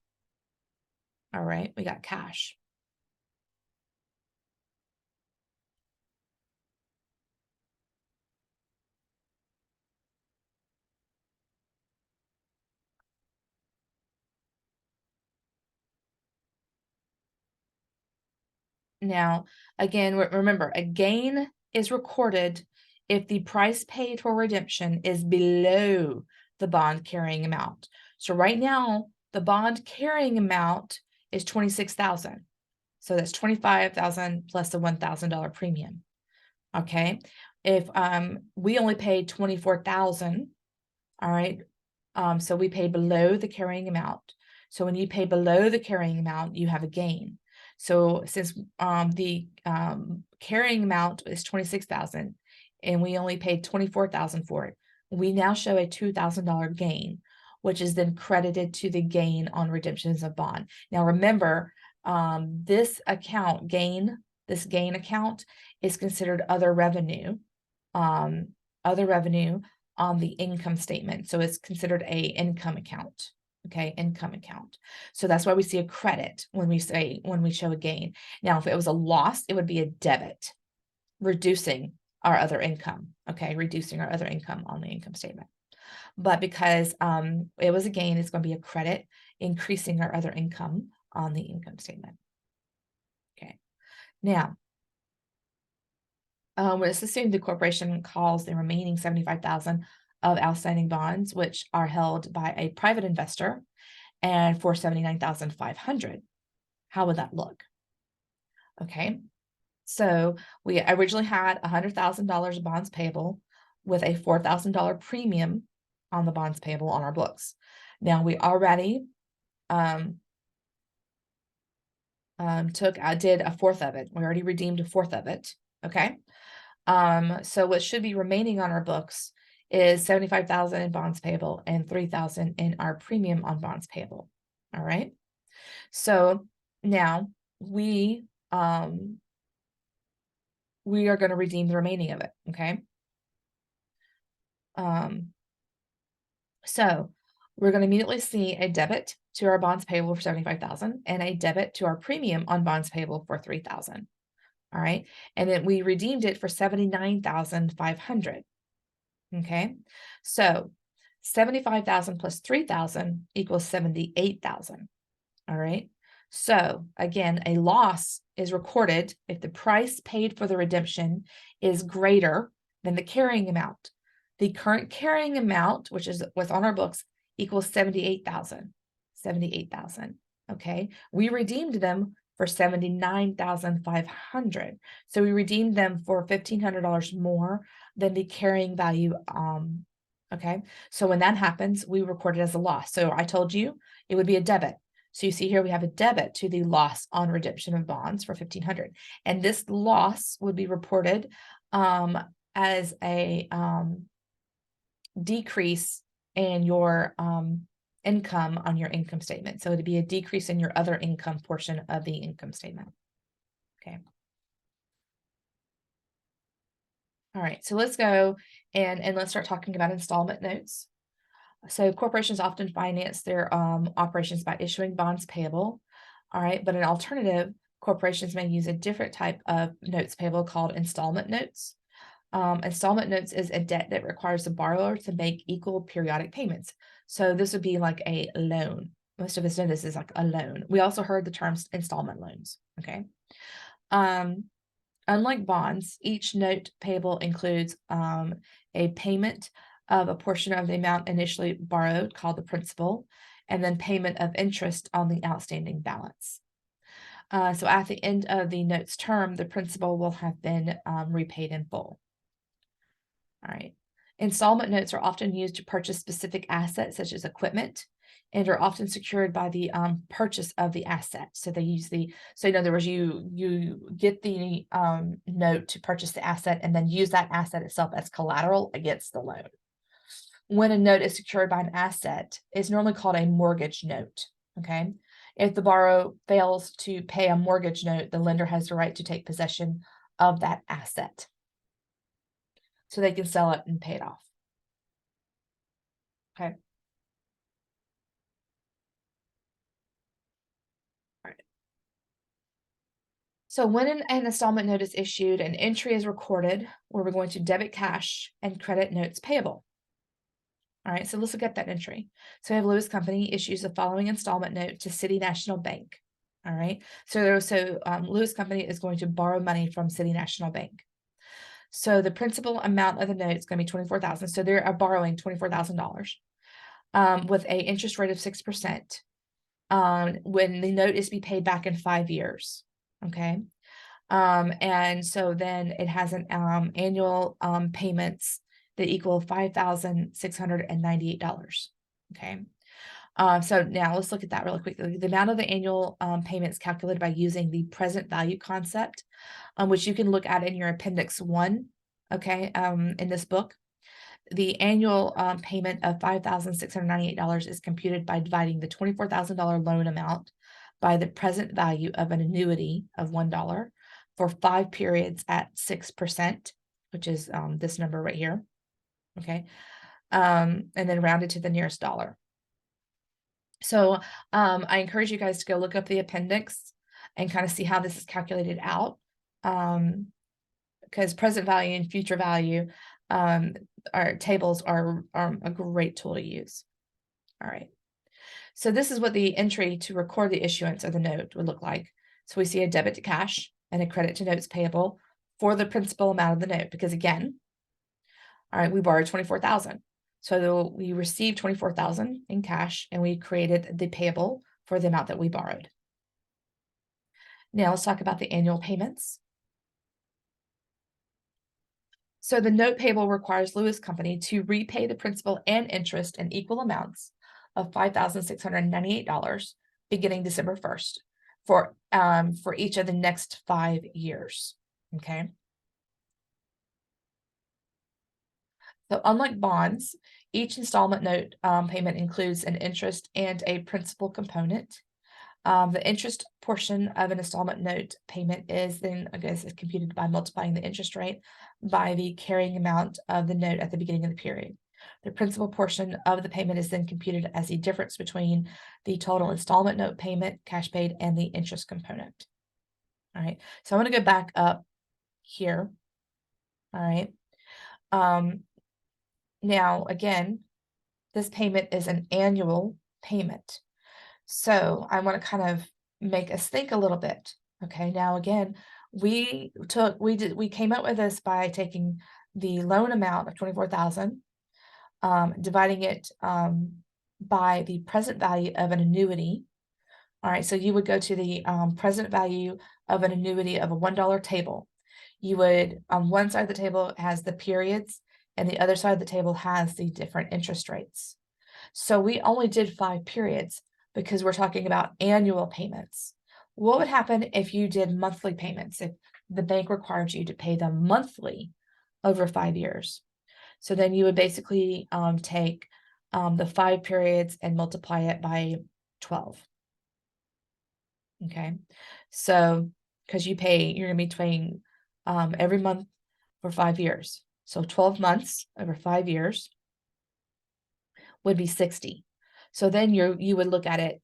All right, we got cash. Now, again, remember, a gain is recorded if the price paid for redemption is below the bond carrying amount. So right now, the bond carrying amount is $26,000. So that's $25,000 plus the $1,000 premium. Okay. If we only paid $24,000, all right. So we pay below the carrying amount. So when you pay below the carrying amount, you have a gain. So since the carrying amount is $26,000 and we only paid $24,000 for it, we now show a $2,000 gain, which is then credited to the gain on redemptions of bond. Now remember, this gain account is considered other revenue on the income statement. So it's considered a income account. Okay, income account. So that's why we see a credit when we show a gain. Now, if it was a loss, it would be a debit, reducing our other income. Okay, reducing our other income on the income statement. But because it was a gain, it's going to be a credit, increasing our other income on the income statement. Okay, now let's assume the corporation calls the remaining $75,000 of outstanding bonds, which are held by a private investor, and for $79,500. How would that look? Okay, so we originally had $100,000 of bonds payable with a $4,000 premium on the bonds payable on our books. Now we already did a fourth of it. We already redeemed a fourth of it. Okay. So what should be remaining on our books is $75,000 in bonds payable and $3,000 in our premium on bonds payable. All right. So now we are going to redeem the remaining of it. Okay. So we're going to immediately see a debit to our bonds payable for $75,000 and a debit to our premium on bonds payable for $3,000. All right. And then we redeemed it for $79,500. Okay. So 75,000 plus 3,000 equals 78,000. All right. So again, a loss is recorded if the price paid for the redemption is greater than the carrying amount. The current carrying amount, which is what's on our books, equals 78,000. 78,000. Okay. We redeemed them for $79,500. So we redeemed them for $1,500 more than the carrying value. Okay. So when that happens, we record it as a loss. So I told you it would be a debit. So you see here we have a debit to the loss on redemption of bonds for $1,500. And this loss would be reported as a decrease in your income on your income statement. So it'd be a decrease in your other income portion of the income statement. Okay. All right, so let's go and let's start talking about installment notes. So corporations often finance their operations by issuing bonds payable. All right, but an alternative, corporations may use a different type of notes payable called installment notes. Installment notes is a debt that requires the borrower to make equal periodic payments. So this would be like a loan. Most of us know this is like a loan. We also heard the terms installment loans. Okay. Unlike bonds, each note payable includes a payment of a portion of the amount initially borrowed, called the principal, and then payment of interest on the outstanding balance. So at the end of the note's term, the principal will have been repaid in full. All right. Installment notes are often used to purchase specific assets, such as equipment, and are often secured by the purchase of the asset. So they use so in other words, you get the note to purchase the asset and then use that asset itself as collateral against the loan. When a note is secured by an asset, it's normally called a mortgage note. Okay. If the borrower fails to pay a mortgage note, the lender has the right to take possession of that asset, so they can sell it and pay it off. Okay. All right. So when an installment note is issued, an entry is recorded where we're going to debit cash and credit notes payable. All right, so let's look at that entry. So we have Lewis Company issues the following installment note to City National Bank. All right, so Lewis Company is going to borrow money from City National Bank. So the principal amount of the note is going to be $24,000. So they're borrowing $24,000 with an interest rate of 6%. When the note is to be paid back in 5 years. Okay. And so then it has an annual payments that equal $5,698. Okay. So now let's look at that really quickly. The amount of the annual payments calculated by using the present value concept, which you can look at in your appendix 1, okay, in this book. The annual payment of $5,698 is computed by dividing the $24,000 loan amount by the present value of an annuity of $1 for 5 periods at 6%, which is this number right here. Okay. And then rounded to the nearest dollar. So I encourage you guys to go look up the appendix and kind of see how this is calculated out. Because present value and future value our tables are a great tool to use. All right. So this is what the entry to record the issuance of the note would look like. So we see a debit to cash and a credit to notes payable for the principal amount of the note, because again, all right, we borrowed $24,000. So we received $24,000 in cash and we created the payable for the amount that we borrowed. Now let's talk about the annual payments. So the note payable requires Lewis Company to repay the principal and interest in equal amounts of $5,698 beginning December 1st for each of the next 5 years. Okay. So unlike bonds, each installment note payment includes an interest and a principal component. The interest portion of an installment note payment is then, I guess, is computed by multiplying the interest rate by the carrying amount of the note at the beginning of the period. The principal portion of the payment is then computed as the difference between the total installment note payment, cash paid, and the interest component. All right, so I'm going to go back up here. All right. Now, again, this payment is an annual payment. So I want to kind of make us think a little bit. Okay, now again, we came up with this by taking the loan amount of $24,000, dividing it by the present value of an annuity. All right, so you would go to the present value of an annuity of a $1 table. You would, on one side of the table has the periods, and the other side of the table has the different interest rates. So we only did 5 periods, because we're talking about annual payments. What would happen if you did monthly payments, if the bank required you to pay them monthly over 5 years? So then you would basically take the 5 periods and multiply it by 12. Okay, so because you're going to be paying every month for 5 years. So 12 months over 5 years would be 60. So then you would look at it,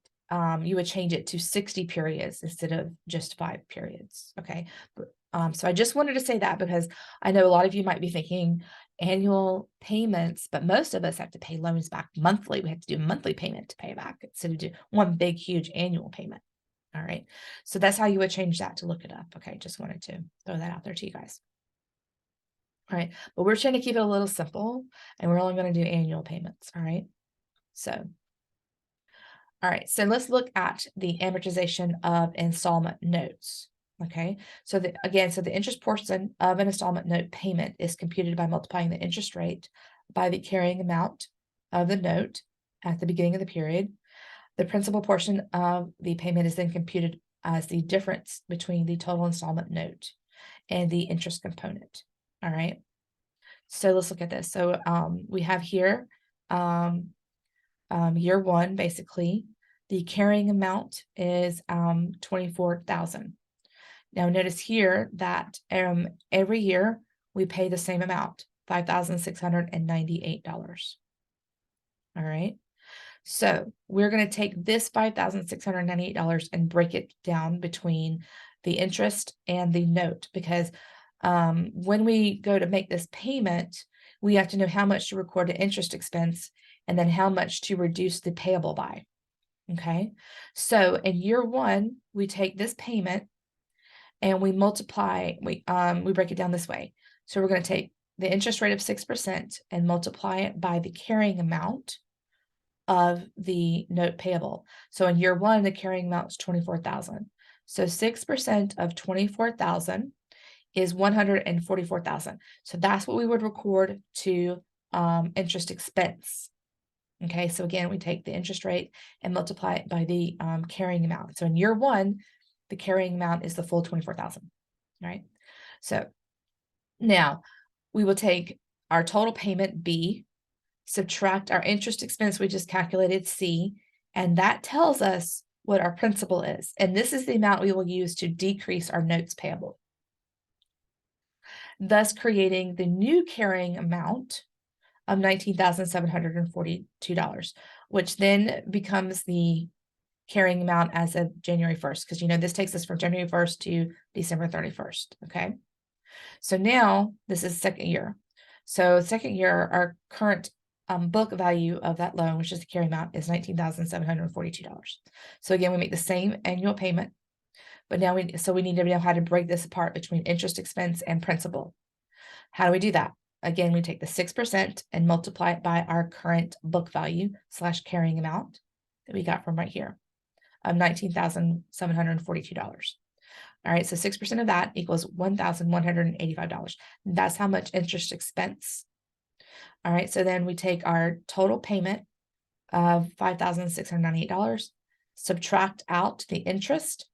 you would change it to 60 periods instead of just 5 periods. Okay. So I just wanted to say that because I know a lot of you might be thinking annual payments, but most of us have to pay loans back monthly. We have to do a monthly payment to pay back instead of do one big, huge annual payment. All right. So that's how you would change that to look it up. Okay. Just wanted to throw that out there to you guys. All right. But we're trying to keep it a little simple and we're only going to do annual payments. All right. So, all right. So let's look at the amortization of installment notes. Okay. So again, the interest portion of an installment note payment is computed by multiplying the interest rate by the carrying amount of the note at the beginning of the period. The principal portion of the payment is then computed as the difference between the total installment note and the interest component. All right. So let's look at this. So we have here year one, basically, the carrying amount is $24,000. Now notice here that every year we pay the same amount, $5,698. All right. So we're going to take this $5,698 and break it down between the interest and the note, because when we go to make this payment, we have to know how much to record the interest expense and then how much to reduce the payable by. Okay. So in year one, we take this payment and we multiply, we break it down this way. So we're going to take the interest rate of 6% and multiply it by the carrying amount of the note payable. So in year one, the carrying amount is $24,000. So 6% of $24,000 is $144,000. So that's what we would record to interest expense. Okay, so again, we take the interest rate and multiply it by the carrying amount. So in year one, the carrying amount is the full $24,000. Right. So now we will take our total payment B, subtract our interest expense we just calculated C, and that tells us what our principal is. And this is the amount we will use to decrease our notes payable, thus creating the new carrying amount of $19,742, which then becomes the carrying amount as of January 1st, because this takes us from January 1st to December 31st. Okay. So now this is second year. So second year, our current book value of that loan, which is the carrying amount, is $19,742. So again, we make the same annual payment, but now we need to know how to break this apart between interest expense and principal. How do we do that? Again, we take the 6% and multiply it by our current book value / carrying amount that we got from right here of $19,742. All right, so 6% of that equals $1,185. That's how much interest expense. All right, so then we take our total payment of $5,698, subtract out the interest,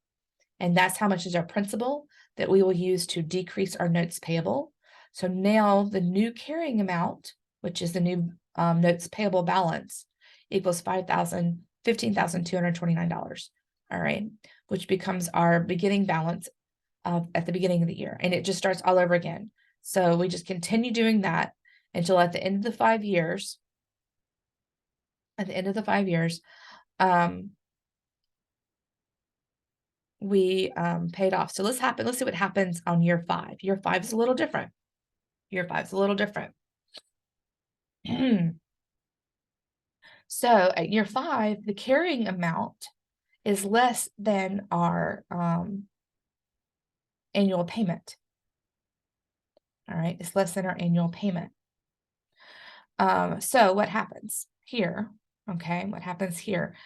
and that's how much is our principal that we will use to decrease our notes payable. So now the new carrying amount, which is the new notes payable balance, equals $15,229. All right, which becomes our beginning balance at the beginning of the year. And it just starts all over again. So we just continue doing that until at the end of the 5 years, we paid off. So let's see what happens on year 5. Year 5 is a little different. So at year 5, the carrying amount is less than our annual payment. All right, it's less than our annual payment. So what happens here? Okay, what happens here?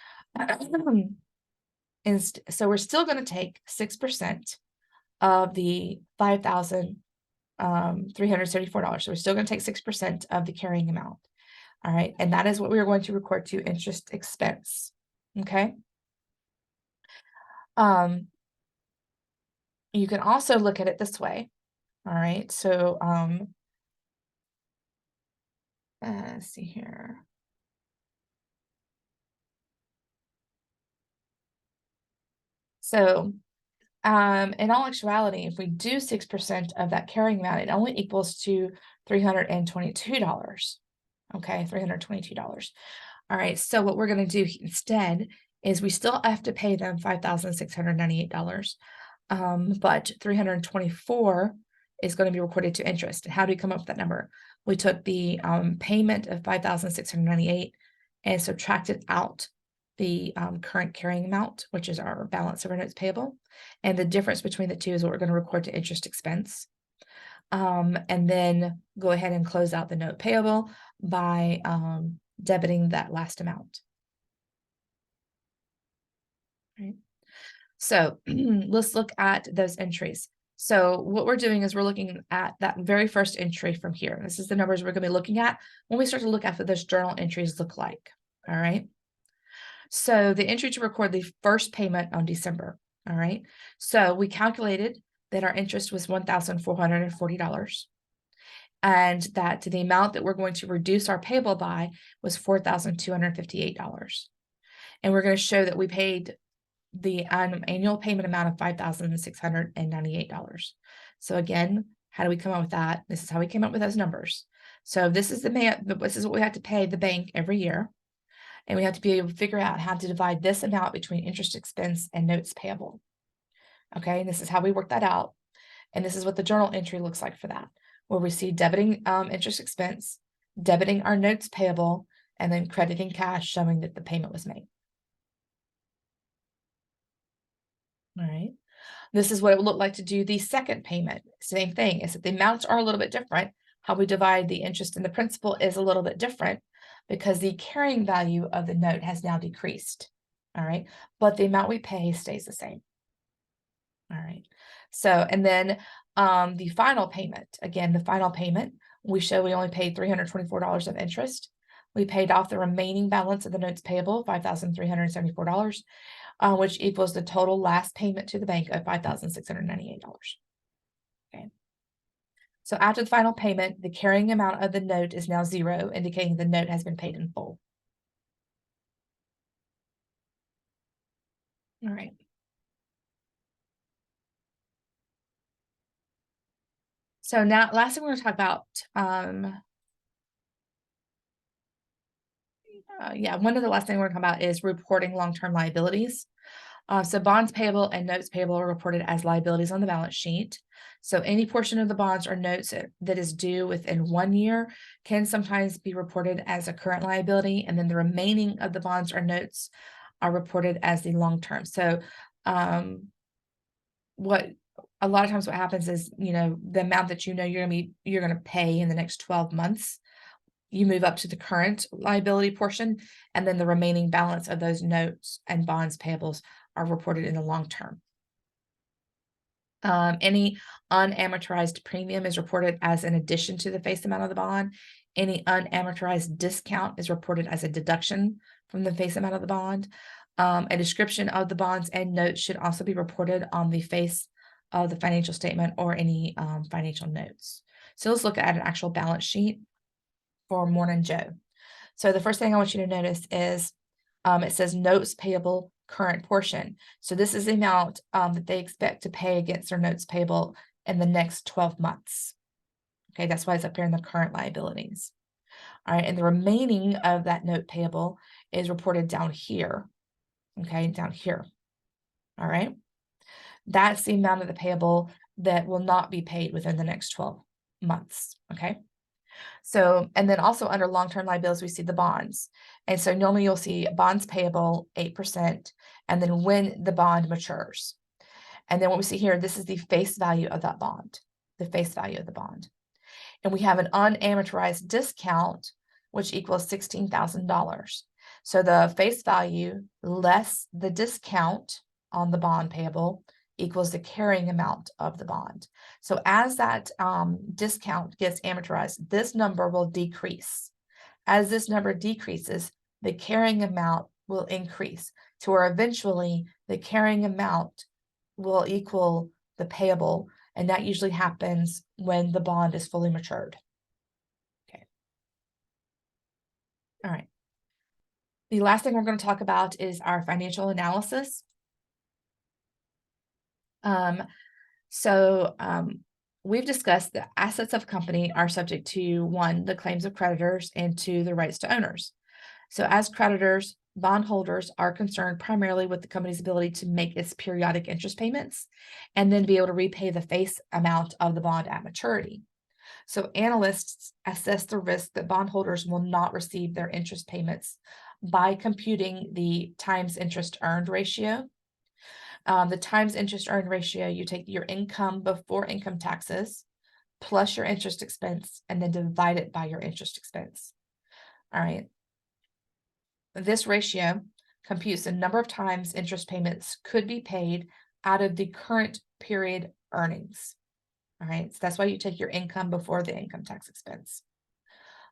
So we're still going to take 6% of the $5,374. So we're still going to take 6% of the carrying amount. All right, and that is what we are going to record to interest expense. Okay. You can also look at it this way. All right. So, let's see here. So, in all actuality, if we do 6% of that carrying amount, it only equals to $322. Okay, $322. All right, so what we're going to do instead is we still have to pay them $5,698, but 324 is going to be recorded to interest. And how do we come up with that number? We took the payment of 5,698 and subtracted out the current carrying amount, which is our balance of our notes payable. And the difference between the two is what we're going to record to interest expense. And then go ahead and close out the note payable by debiting that last amount. Right. So let's look at those entries. So what we're doing is we're looking at that very first entry from here. This is the numbers we're going to be looking at when we start to look at what those journal entries look like. All right. So the entry to record the first payment on December. All right. So we calculated that our interest was $1,440 and that the amount that we're going to reduce our payable by was $4,258. And we're going to show that we paid the annual payment amount of $5,698. So again, how do we come up with that? This is how we came up with those numbers. So this is this is what we have to pay the bank every year. And we have to be able to figure out how to divide this amount between interest expense and notes payable. Okay, and this is how we work that out. And this is what the journal entry looks like for that, where we see debiting interest expense, debiting our notes payable, and then crediting cash showing that the payment was made. All right. This is what it would look like to do the second payment. Same thing, is that the amounts are a little bit different. How we divide the interest and the principal is a little bit different because the carrying value of the note has now decreased. All right. But the amount we pay stays the same. All right. So, and then the final payment, again, the final payment, we show we only paid $324 of interest. We paid off the remaining balance of the notes payable, $5,374, which equals the total last payment to the bank of $5,698. Okay. So after the final payment, the carrying amount of the note is now zero, indicating the note has been paid in full. All right. So now, last thing we're going to talk about, one of the last things we're going to talk about is reporting long-term liabilities. So bonds payable and notes payable are reported as liabilities on the balance sheet. So any portion of the bonds or notes that is due within 1 year can sometimes be reported as a current liability, and then the remaining of the bonds or notes are reported as the long term. So what a lot of times what happens is, the amount that you're going to pay in the next 12 months, you move up to the current liability portion, and then the remaining balance of those notes and bonds payables are reported in the long term. Any unamortized premium is reported as an addition to the face amount of the bond. Any unamortized discount is reported as a deduction from the face amount of the bond. A description of the bonds and notes should also be reported on the face of the financial statement or any financial notes. So let's look at an actual balance sheet for Morning Joe. So the first thing I want you to notice is it says notes payable current portion. So this is the amount that they expect to pay against their notes payable in the next 12 months. Okay, that's why it's up here in the current liabilities. All right, and the remaining of that note payable is reported down here. Okay, down here. All right, that's the amount of the payable that will not be paid within the next 12 months. Okay. So, and then also under long-term liabilities, we see the bonds. And so normally you'll see bonds payable 8%, and then when the bond matures. And then what we see here, this is the face value of that bond, the face value of the bond. And we have an unamortized discount, which equals $16,000. So the face value less the discount on the bond payable equals the carrying amount of the bond. So as that discount gets amortized, this number will decrease. As this number decreases, the carrying amount will increase to where eventually the carrying amount will equal the payable, and that usually happens when the bond is fully matured. Okay. All right. The last thing we're going to talk about is our financial analysis. We've discussed that assets of company are subject to 1, the claims of creditors, and 2, the rights to owners. So as creditors, bondholders are concerned primarily with the company's ability to make its periodic interest payments and then be able to repay the face amount of the bond at maturity. So analysts assess the risk that bondholders will not receive their interest payments by computing the times interest earned ratio. The times interest earned ratio, you take your income before income taxes plus your interest expense and then divide it by your interest expense. All right. This ratio computes the number of times interest payments could be paid out of the current period earnings. All right. So that's why you take your income before the income tax expense.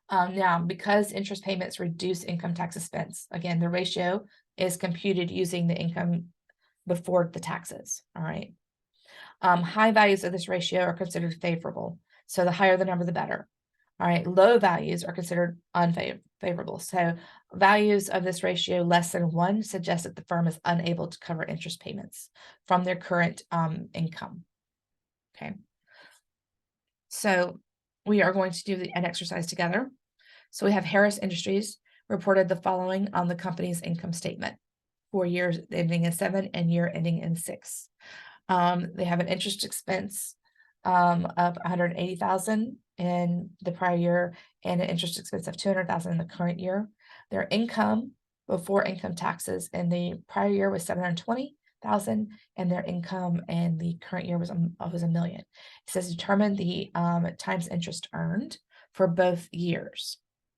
Now, because interest payments reduce income tax expense, again, the ratio is computed using the income before the taxes. All right. High values of this ratio are considered favorable. So the higher the number, the better. All right. Low values are considered unfavorable. So values of this ratio less than 1 suggest that the firm is unable to cover interest payments from their current income. Okay. So we are going to do an exercise together. So we have Harris Industries reported the following on the company's income statement for years ending in 7 and year ending in 6. They have an interest expense of $180,000 in the prior year and an interest expense of $200,000 in the current year. Their income before income taxes in the prior year was $720,000, and their income in the current year was $1 million. It says determine the times interest earned for both years.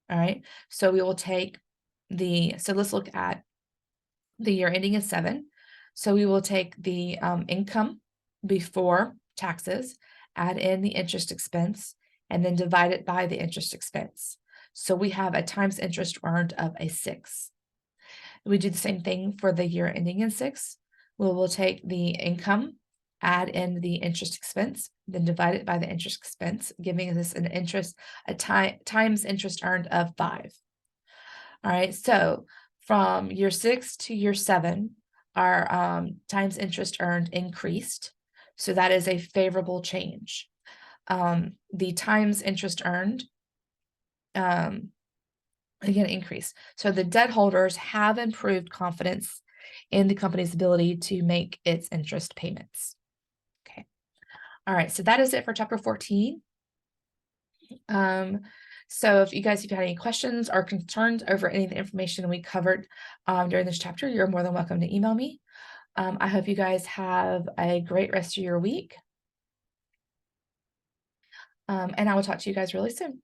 All right, so we will take so let's look at the year ending in 7. So we will take the income before taxes, add in the interest expense, and then divide it by the interest expense. So we have a times interest earned of a 6. We do the same thing for the year ending in 6. We will take the income, add in the interest expense, then divide it by the interest expense, giving us a times interest earned of 5. All right, so from year 6 to year 7, our times interest earned increased. So that is a favorable change. The times interest earned, again, increased. So the debt holders have improved confidence in the company's ability to make its interest payments. Okay. All right, so that is it for chapter 14. So if you guys have had any questions or concerns over any of the information we covered during this chapter, you're more than welcome to email me. I hope you guys have a great rest of your week. And I will talk to you guys really soon.